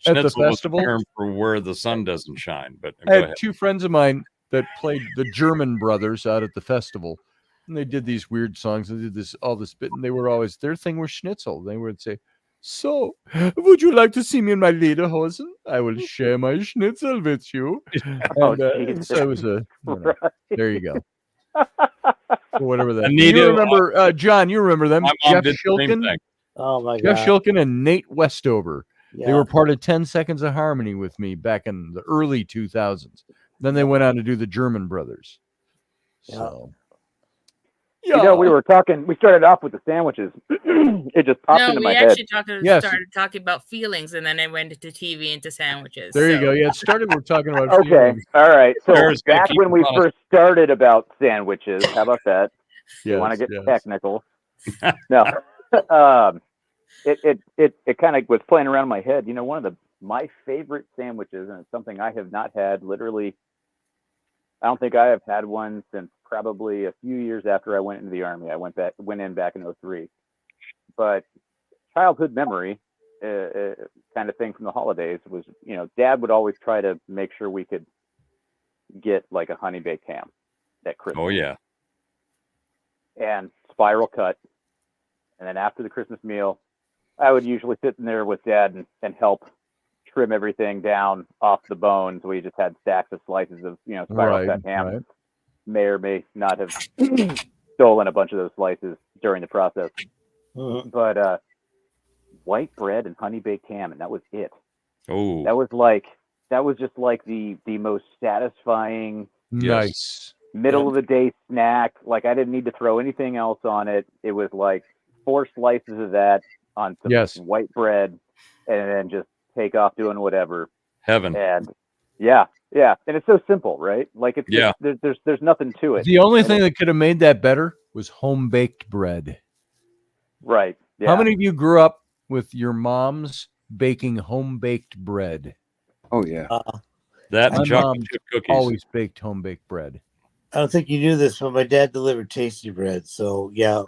at the festival. Term for where the sun doesn't shine. But I had 2 friends of mine that played the German Brothers out at the festival, and they did these weird songs. They did all this bit, and they were always their thing was schnitzel. They would say, "So, would you like to see me in my lederhosen? I will share my schnitzel with you." And, so it was there you go. or whatever that. Anita, You remember, John? You remember them? My mom Jeff did the same Shilkin, thing. Oh my Jeff god. Shilkin, and Nate Westover. Yeah. They were part of 10 Seconds of Harmony with me back in the early 2000s. Then they went on to do the German Brothers. So, You know, we started off with the sandwiches. It just popped into my head. Started talking about feelings, and then it went into TV, into sandwiches. There you go. Yeah, it started. We're talking about Okay, feelings. all right. So Sarah's gonna back keep when we us first started about sandwiches, how about that? You want to get Yes. technical? No. It kind of was playing around in my head. You know, one of my favorite sandwiches, and it's something I have not had literally. I don't think I have had one since probably a few years after I went into the Army. I went in back in 2003. But childhood memory, kind of thing from the holidays was, you know, Dad would always try to make sure we could get like a honey baked ham at Christmas. Oh yeah. And spiral cut. And then after the Christmas meal, I would usually sit in there with Dad and help trim everything down off the bones. We just had stacks of slices of, you know, spiral cut ham. Right. May or may not have stolen a bunch of those slices during the process. Mhm. But white bread and honey baked ham, and that was it. Oh, That was just like the most satisfying Nice. middle of the day snack. Like I didn't need to throw anything else on it. It was like 4 slices of that on some white bread, and then just take off doing whatever. heaven. And yeah, and it's so simple, right? Like it's just, there's nothing to it. The only thing that could have made that better was home baked bread. Right. Yeah. How many of you grew up with your moms baking home baked bread? Oh yeah. That My and chocolate mom chip cookies. always baked home baked bread. I don't think you knew this, but my dad delivered tasty bread. So yeah.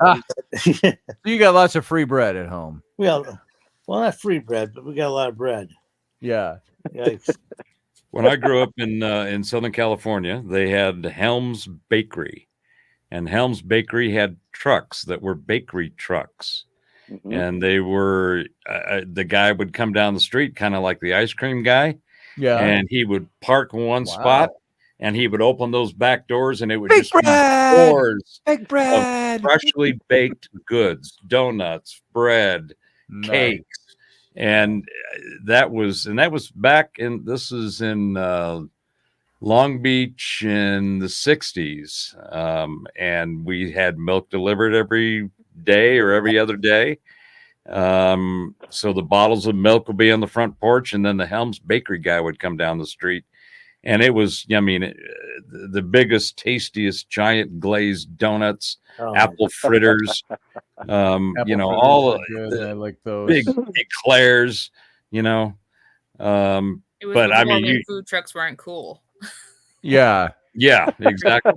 So you got lots of free bread at home. well, not free bread, but we got a lot of bread. Yeah. Yikes. When I grew up in Southern California, they had Helms Bakery, and Helms Bakery had trucks that were bakery trucks, and they were the guy would come down the street, kind of like the ice cream guy, and he would park in one spot, and he would open those back doors, and it would just be doors of freshly baked goods, donuts, bread, cakes. And that was back in, this is in Long Beach in the 60s. And we had milk delivered every day or every other day. So the bottles of milk would be on the front porch, and then the Helms Bakery guy would come down the street. And it was, I mean, the biggest, tastiest, giant glazed donuts, apple fritters, you know, all I like those big eclairs, you know. But I mean, food trucks weren't cool. Yeah, exactly.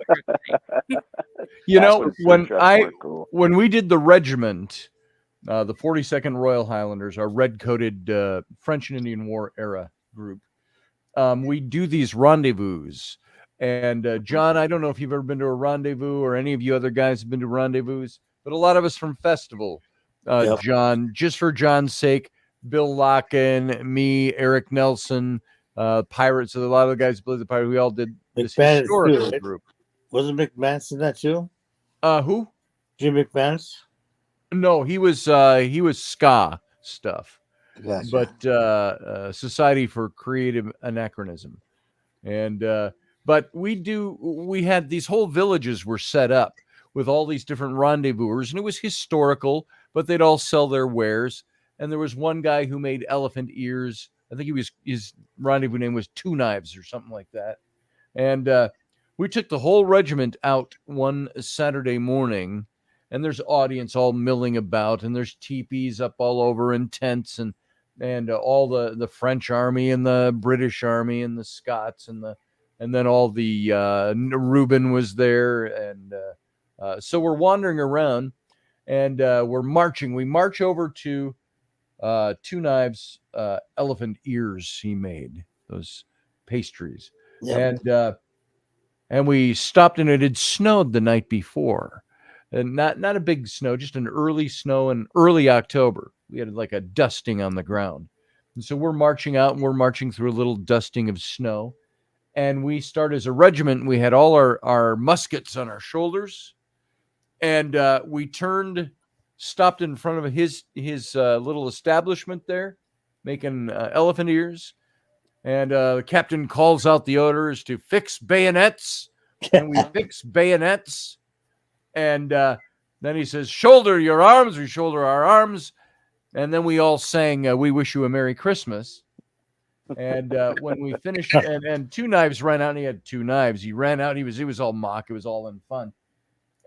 You know, when we did the regiment, the 42nd Royal Highlanders, our red-coated French and Indian War era group, we do these rendezvous. And John, I don't know if you've ever been to a rendezvous, or any of you other guys have been to rendezvous, but a lot of us from Festival, John, just for John's sake, Bill Locken, me, Eric Nelson, Pirates, a lot of the guys who played the Pirates, we all did this historical group. Wasn't McManus in that too? Who? Jim McManus? No, he was ska stuff. Gotcha. But Society for Creative Anachronism. And but we had these whole villages were set up with all these different rendezvousers, and it was historical, but they'd all sell their wares. And there was one guy who made elephant ears. I think his rendezvous name was Two Knives or something like that. And we took the whole regiment out one Saturday morning, and there's audience all milling about, and there's teepees up all over and tents, and all the French army and the British army and the Scots and then all the Reuben was there, and so we're wandering around, and we're marching. We march over to Two Knives elephant ears he made, those pastries, and we stopped, and it had snowed the night before, and not a big snow, just an early snow in early October. We had like a dusting on the ground. And so we're marching out, and we're marching through a little dusting of snow. and we start as a regiment. We had all our muskets on our shoulders, and we stopped in front of his little establishment there, making elephant ears. And the captain calls out the orders to fix bayonets, and we fix bayonets. And then he says, "Shoulder your arms." We shoulder our arms, and then we all sang "We Wish You a Merry Christmas." And when we finished, and two knives ran out, and he had two knives. He ran out. He was all mock. It was all in fun.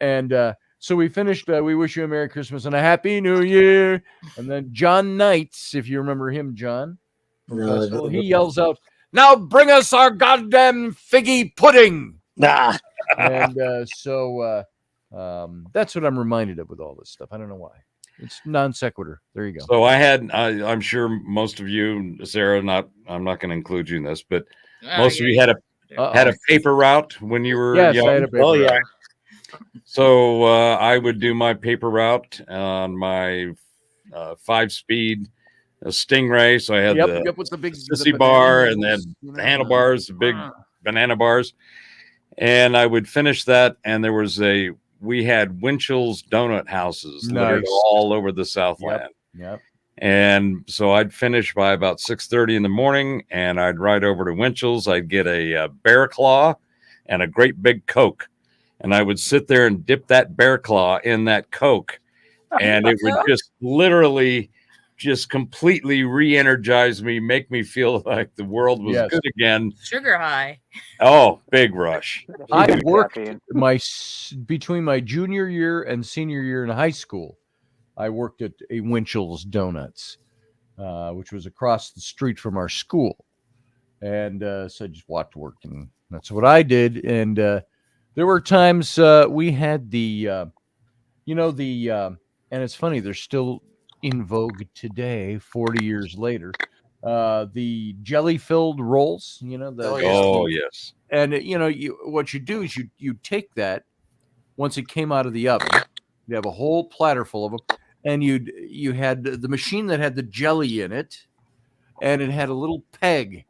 And so we finished. We wish you a Merry Christmas and a Happy New Year. And then John Knights, if you remember him, John, No, he yells out, "Now bring us our goddamn figgy pudding!" Nah. And so that's what I'm reminded of with all this stuff. I don't know why. It's non sequitur. There you go. So I'm sure most of you, Sarah, I'm not going to include you in this, but most of you had a paper route when you were yes, young. I had a paper route. yeah. So I would do my paper route on my 5-speed Stingray. So I had with the big sissy bar and then the handlebars, the big banana bars. And I would finish that. And we had Winchell's donut houses littered all over the Southland. Yep. And so I'd finish by about 6:30 in the morning, and I'd ride over to Winchell's. I'd get a Bear Claw and a great big Coke, and I would sit there and dip that Bear Claw in that Coke, and it would just literally just completely re-energize me, make me feel like the world was good again. Sugar high. Oh, big rush. I worked between my junior year and senior year in high school. I worked at a Winchell's Donuts, which was across the street from our school. And so I just walked to work, and that's what I did. And there were times we had and it's funny, they're still in vogue today, 40 years later. The jelly-filled rolls, yes. And what you do is you take that once it came out of the oven. You have a whole platter full of them, and you had the machine that had the jelly in it, and it had a little peg,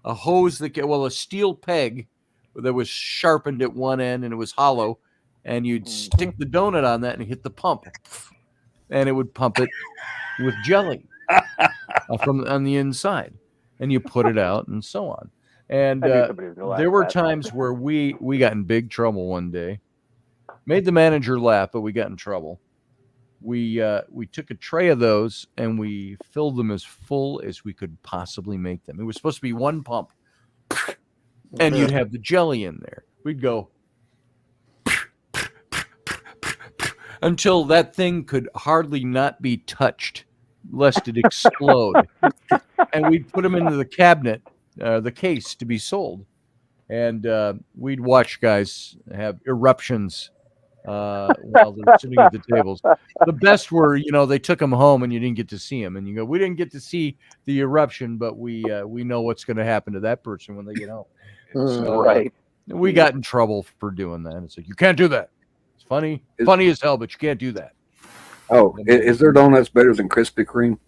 a hose a steel peg that was sharpened at one end, and it was hollow, and you'd stick the donut on that and hit the pump, and it would pump it with jelly on the inside, and you put it out, and so on. And there were times where we got in big trouble one day. Made the manager laugh, but we got in trouble. We took a tray of those and we filled them as full as we could possibly make them. It was supposed to be one pump, and you'd have the jelly in there. We'd go until that thing could hardly not be touched, lest it explode. And we'd put them into the cabinet, the case, to be sold. And we'd watch guys have eruptions while they're sitting at the tables. The best were, they took them home and you didn't get to see them. And you go, we didn't get to see the eruption, but we know what's going to happen to that person when they get home. So, right. We got in trouble for doing that. It's like, you can't do that. It's funny as hell, but you can't do that. Oh, is their donuts better than Krispy Kreme?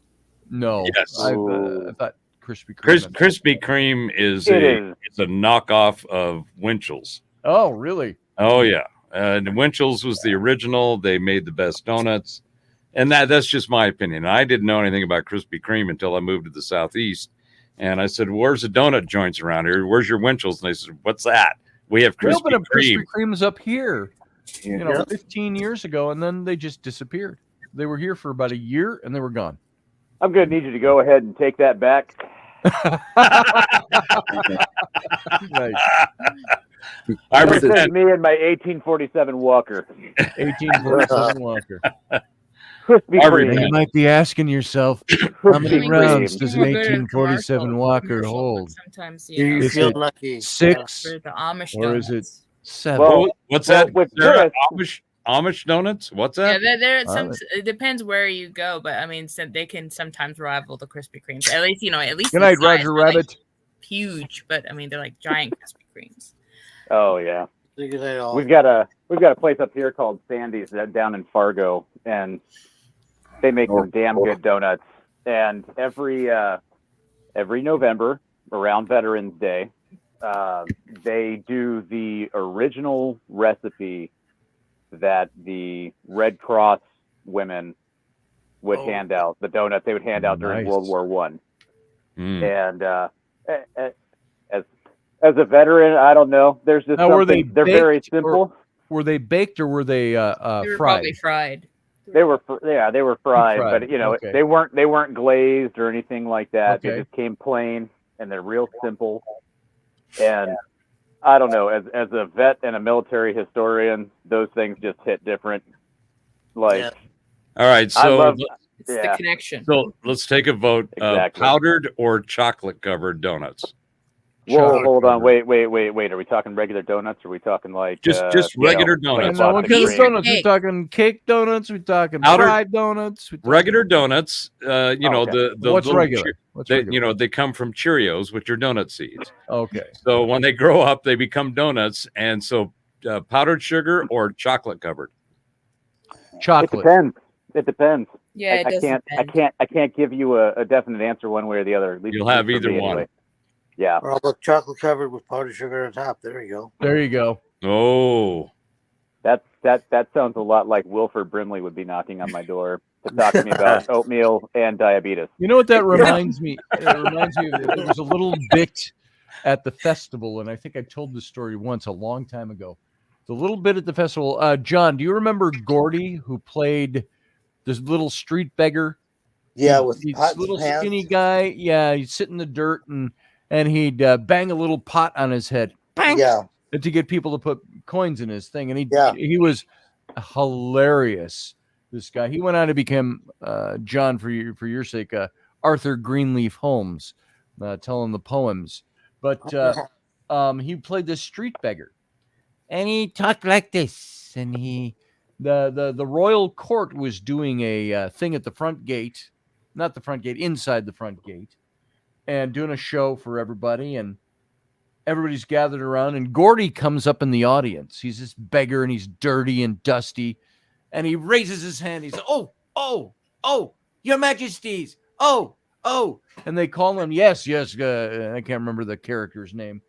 No. Yes. I thought Krispy Kreme. Krispy Kreme is a knockoff of Winchell's. Oh, really? Oh, yeah. And Winchell's was the original. They made the best donuts. And that's just my opinion. I didn't know anything about Krispy Kreme until I moved to the Southeast. And I said, where's the donut joints around here? Where's your Winchell's? And they said, what's that? We have Krispy Kreme. Krispy Kreme's up here, 15 years ago, and then they just disappeared. They were here for about a year, and they were gone. I'm going to need you to go ahead and take that back. Nice. I represent me and my 1847 Walker. 1847 Walker. You might be asking yourself, how many rounds does an 1847 Walker hold? Sometimes You feel lucky. 6, for the Amish or donuts. is it 7? Well, what's that? with Sarah, this- Amish donuts? What's that? Yeah, it depends where you go, but I mean, they can sometimes rival the Krispy Kremes. At least, Good night, Roger Rabbit. Huge, but I mean, they're like giant Krispy Kremes. Oh yeah, we've got a place up here called Sandy's down in Fargo, and they make some damn good donuts. And every November around Veterans Day, they do the original recipe that the Red Cross women would hand out, the donuts they would hand out during World War One. And as a veteran, I don't know. There's just something. They're very simple. Were they baked or were they They were fried? probably fried. They were fried, but you know, okay. they weren't glazed or anything like that. Okay. They just came plain, and they're real simple. And I don't know, as a vet and a military historian, those things just hit different. Like, all right, so it's the connection. So let's take a vote. Exactly. Powdered or chocolate covered donuts? Whoa, hold on, wait. Are we talking regular donuts? Or are we talking like just regular donuts? What kind of donuts? We're talking cake donuts. We're talking fried donuts. Regular donuts. The what's little regular? You know, they come from Cheerios, which are donut seeds. Okay. So when they grow up, they become donuts, and so powdered sugar or chocolate covered. Chocolate. It depends. Yeah, I can't give you a definite answer one way or the other. At least you'll have either one. Anyway. Yeah. Or about chocolate covered with powdered sugar on top. There you go. There you go. Oh. That sounds a lot like Wilford Brimley would be knocking on my door to talk to me about oatmeal and diabetes. You know what that reminds me? It reminds me of, there was a little bit at the festival, and I think I told this story once a long time ago. The little bit at the festival. John, do you remember Gordy, who played this little street beggar? Yeah, with he's pots a little and pans. skinny guy. Yeah, he'd sit in the dirt and he'd bang a little pot on his head. Bang! Yeah. To get people to put coins in his thing. And he was hilarious, this guy. He went on to become, John, for your sake, Arthur Greenleaf Holmes, telling the poems. But he played this street beggar. And he talked like this. And the royal court was doing a thing at the front gate. Not the front gate, inside the front gate. And doing a show for everybody. And everybody's gathered around, and Gordy comes up in the audience. He's this beggar, and he's dirty and dusty. And he raises his hand. He says, oh, your majesties. Oh. And they call him, yes. I can't remember the character's name.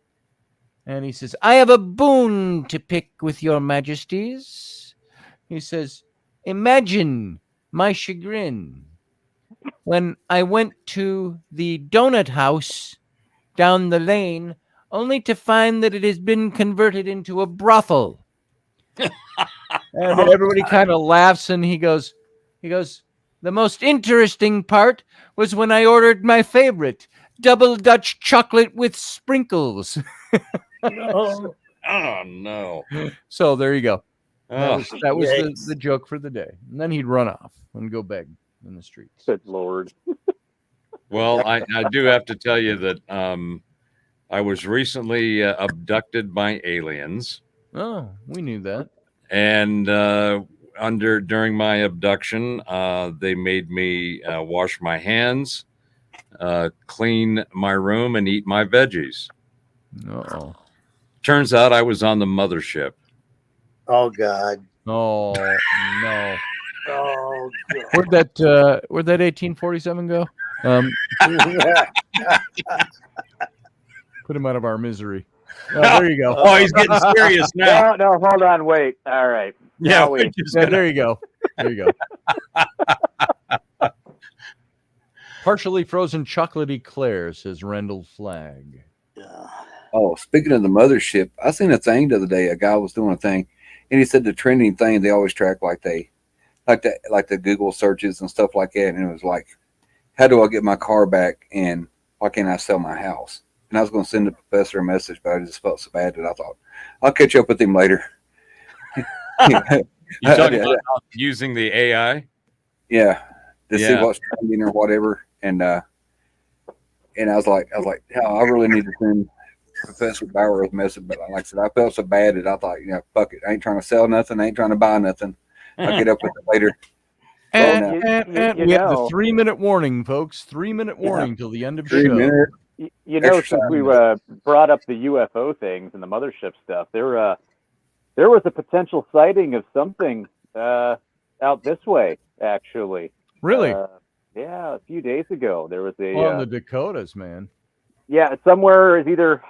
And he says, I have a boon to pick with your majesties. He says, imagine my chagrin when I went to the donut house down the lane, only to find that it has been converted into a brothel. And everybody kind of laughs, and he goes, the most interesting part was when I ordered my favorite, double Dutch chocolate with sprinkles. No. Oh, no. So there you go. Oh, that was the joke for the day. And then he'd run off and go beg in the streets. Good Lord. Well, I do have to tell you that I was recently abducted by aliens. Oh, we knew that. And during my abduction, they made me wash my hands, clean my room, and eat my veggies. Uh-oh. Turns out I was on the mothership. Oh God. Oh no. Oh God. Where'd that 1847 go? Put him out of our misery. There you go. Oh, he's getting serious now. No, hold on, wait. All right. Yeah, there you go. There you go. Partially frozen chocolate eclair, says Rendell Flagg. Oh, speaking of the mothership, I seen a thing the other day. A guy was doing a thing, and he said the trending thing they always track like the Google searches and stuff like that. And it was like, how do I get my car back, and why can't I sell my house? And I was going to send the professor a message, but I just felt so bad that I thought I'll catch up with him later. You talking about using the AI? Yeah, to see what's trending or whatever. And I was like, hell, I really need to send Professor Bauer a message. But like I said, I felt so bad that I thought, fuck it. I ain't trying to sell nothing. I ain't trying to buy nothing. I'll get up with it later. And we have the 3-minute warning, folks. 3-minute warning till the end of the show. Since we brought up the UFO things and the mothership stuff, there was a potential sighting of something out this way, actually. Really? Yeah, a few days ago there was in the Dakotas, man. Yeah, somewhere is either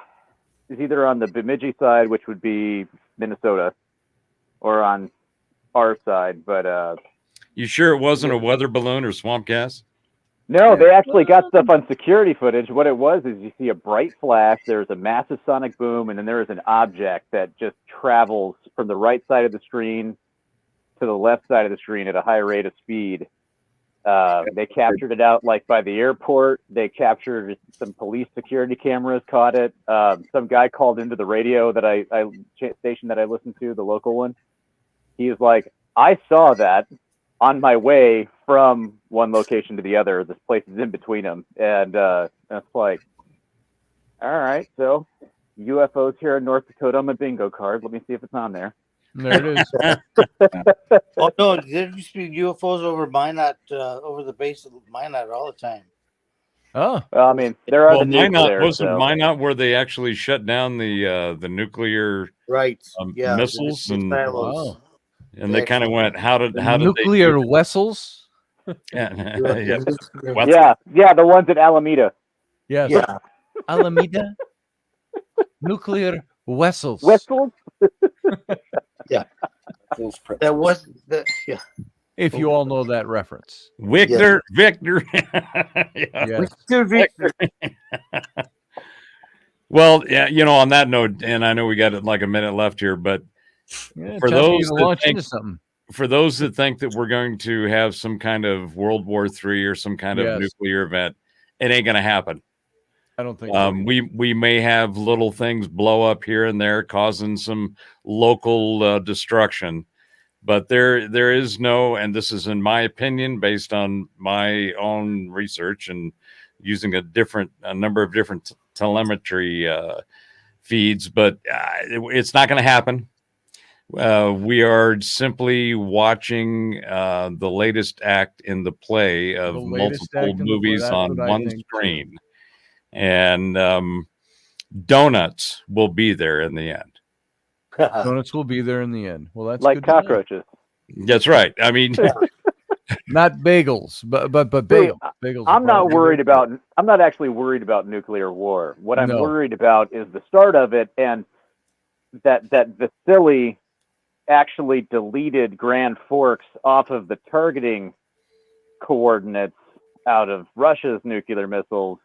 is either on the Bemidji side, which would be Minnesota, or on our side. But You sure it wasn't a weather balloon or swamp gas? no, they actually got stuff on security footage. What it was is you see a bright flash, there's a massive sonic boom, and then there is an object that just travels from the right side of the screen to the left side of the screen at a high rate of speed. They captured it out like by the airport. They captured some police security cameras, caught it. Some guy called into the radio that I station that I listened to, the local one. He was like, I saw that on my way from one location to the other. This place is in between them. And it's like, all right, so UFOs here in North Dakota on my bingo card. Let me see if it's on there. There it is. Oh no, there used to be UFOs over Minot, over the base of Minot all the time. Oh, Well, I mean, there are Well, the nukes there. wasn't So. Minot where they actually shut down the nuclear Right. Yeah. missiles the and silos. wow. they kind of went, how did Nuclear vessels? yeah. Yeah, the ones at Alameda. Yes. Yeah. Alameda. Nuclear vessels. Wessels? That was the yeah. If you all know that reference. Victor. Yes. Victor. Well, yeah, on that note, and I know we got like a minute left here, but Yeah, for time those to that launch think- into something. for those that think that we're going to have some kind of World War III or some kind of Yes. nuclear event, it ain't going to happen. I don't think so. We may have little things blow up here and there, causing some local destruction, but there is no, and this is in my opinion, based on my own research and using a number of different telemetry feeds, but it's not going to happen. We are simply watching the latest act in the play of The latest act multiple in the play, movies that's on what I one think, too. screen. And donuts will be there in the end. Donuts will be there in the end. Well, that's Like good to know. cockroaches. That's right. I mean, Not bagels, but See, bagels. I'm not probably worried there. about. I'm not actually worried about nuclear war. What I'm No. worried about is the start of it, and that Vasily actually deleted Grand Forks off of the targeting coordinates out of Russia's nuclear missiles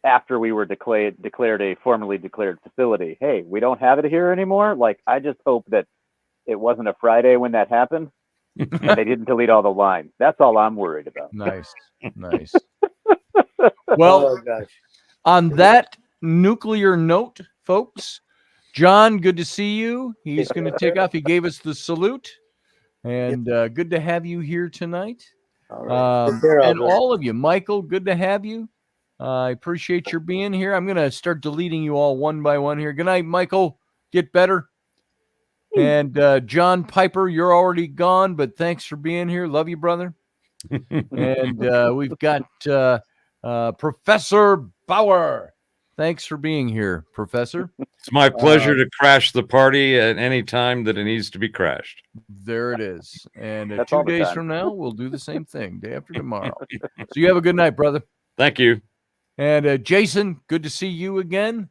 after we were declared a formally declared facility. Hey, we don't have it here anymore. Like, I just hope that it wasn't a Friday when that happened, and they didn't delete all the lines. That's all I'm worried about. Nice. Well, Oh gosh. on that nuclear note, folks, John, good to see you. He's going to take off. He gave us the salute, and good to have you here tonight. All right. Take care, And Albert. all of you, Michael, good to have you. I appreciate your being here. I'm going to start deleting you all one by one here. Good night, Michael. Get better. And John Piper, you're already gone, but thanks for being here. Love you, brother. And we've got Professor Bauer. Thanks for being here, Professor. it's my pleasure to crash the party at any time that it needs to be crashed. There it is. And That's 2 all the days time. from now, we'll do the same thing, day after tomorrow. So you have a good night, brother. Thank you. And Jason, good to see you again.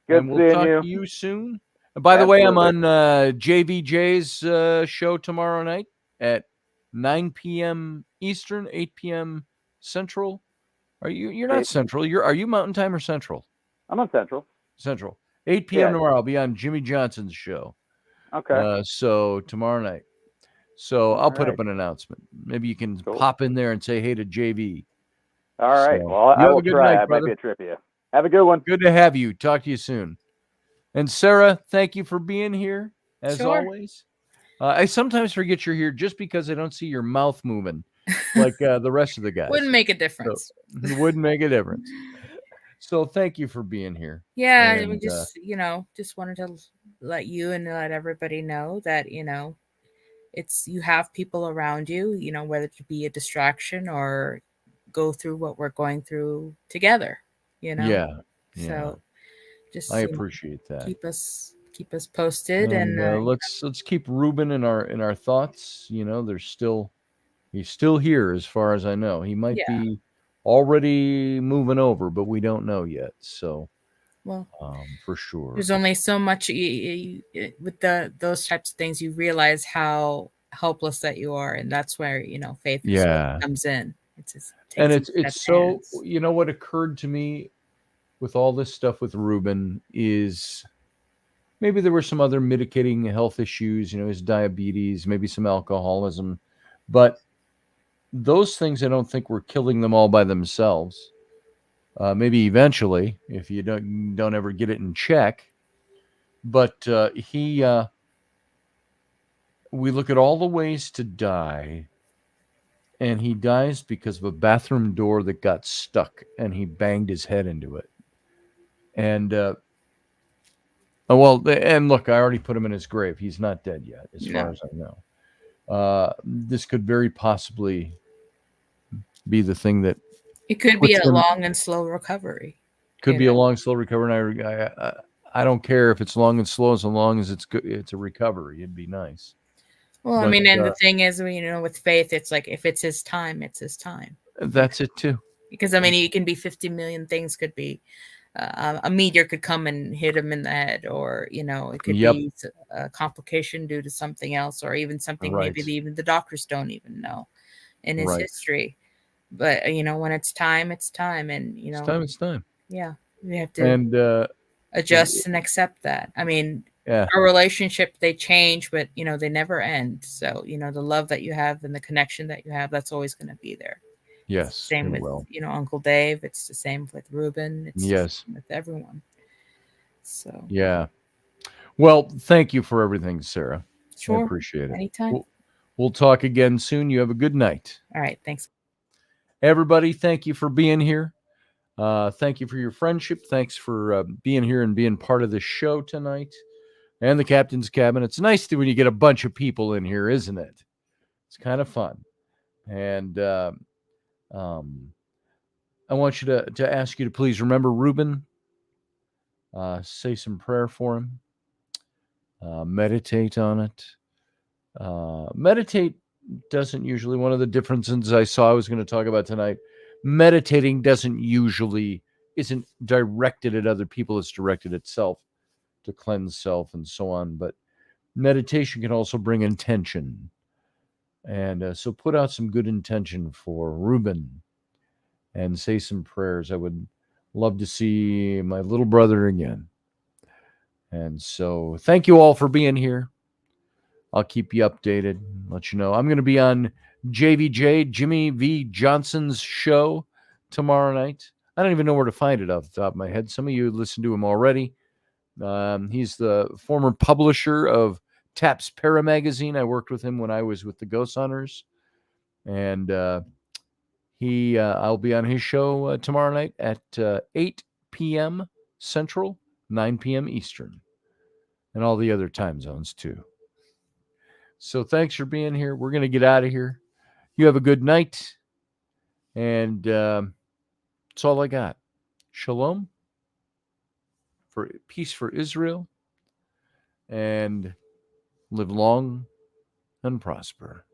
Good and we'll seeing talk you. to you soon. And by the way, I'm on Absolutely. JVJ's show tomorrow night at 9 p.m. Eastern, 8 p.m. Central. You're not Central. Are you Mountain Time or Central? I'm on Central. Central. 8 p.m. Yeah. tomorrow. I'll be on Jimmy Johnson's show. Okay. So tomorrow night. So I'll put up right. an announcement. Maybe you can Cool. pop in there and say hey to JV. All right. so Well, you I have a will good try. night, I might brother. be a trip you. Have a good one. Good to have you. Talk to you soon. And Sarah, thank you for being here as Sure. always. I sometimes forget you're here just because I don't see your mouth moving like the rest of the guys. Wouldn't make a difference. It wouldn't make a difference. So thank you for being here. Yeah, And, we just just wanted to let you and let everybody know that it's you have people around you, whether it be a distraction or go through what we're going through together. Yeah. So just I appreciate that. keep us posted and let's keep Ruben in our thoughts. He's still here as far as I know. He might Yeah. be already moving over, but we don't know yet. So Well, for sure. there's only so much with those types of things. You realize how helpless that you are, and that's where faith comes in. And it's so, what occurred to me with all this stuff with Ruben is maybe there were some other mitigating health issues, his diabetes, maybe some alcoholism, but those things I don't think were killing them all by themselves. Maybe eventually, if you don't ever get it in check. But we look at all the ways to die, and he dies because of a bathroom door that got stuck, and he banged his head into it. And and look, I already put him in his grave. He's not dead yet, as far as I know. This could very possibly be the thing that it could be a long and slow recovery. Could be a long, slow recovery. And I don't care if it's long and slow, as long as it's good. It's a recovery. It'd be nice. Well, I mean, and the thing is, with faith, it's like if it's his time, it's his time. That's it too. Because I mean, it can be 50 million things. Could be a meteor could come and hit him in the head, or it could be a complication due to something else, or even something maybe even the doctors don't even know in his history. But when it's time, it's time, and it's time. Yeah, we have to adjust and accept that. I mean, our relationship, they change, but they never end. So the love that you have and the connection that you have, that's always going to be there. Yes. Same with Uncle Dave. It's the same with Ruben. It's the same with everyone. So well, thank you for everything, Sarah. Sure. I appreciate it. Anytime. We'll talk again soon. You have a good night. All right. Thanks. Everybody, thank you for being here. Thank you for your friendship. Thanks for being here and being part of the show tonight. And the Captain's Cabin. It's nice when you get a bunch of people in here, isn't it? It's kind of fun. And I want you to ask you to please remember Ruben. Say some prayer for him. Meditate on it. Meditate doesn't usually, one of the differences I saw I was going to talk about tonight, meditating isn't directed at other people. It's directed at self, to cleanse self and so on. But meditation can also bring intention. And so put out some good intention for Ruben and say some prayers. I would love to see my little brother again. And so thank you all for being here. I'll keep you updated, let you know. I'm going to be on JVJ, Jimmy V. Johnson's show tomorrow night. I don't even know where to find it off the top of my head. Some of you listened to him already. He's the former publisher of Taps Para magazine. I worked with him when I was with the Ghost Hunters. And I'll be on his show tomorrow night at 8 p.m. Central, 9 p.m. Eastern, and all the other time zones too. So thanks for being here. We're going to get out of here. You have a good night. And that's all I got. Shalom. For peace for Israel. And live long and prosper.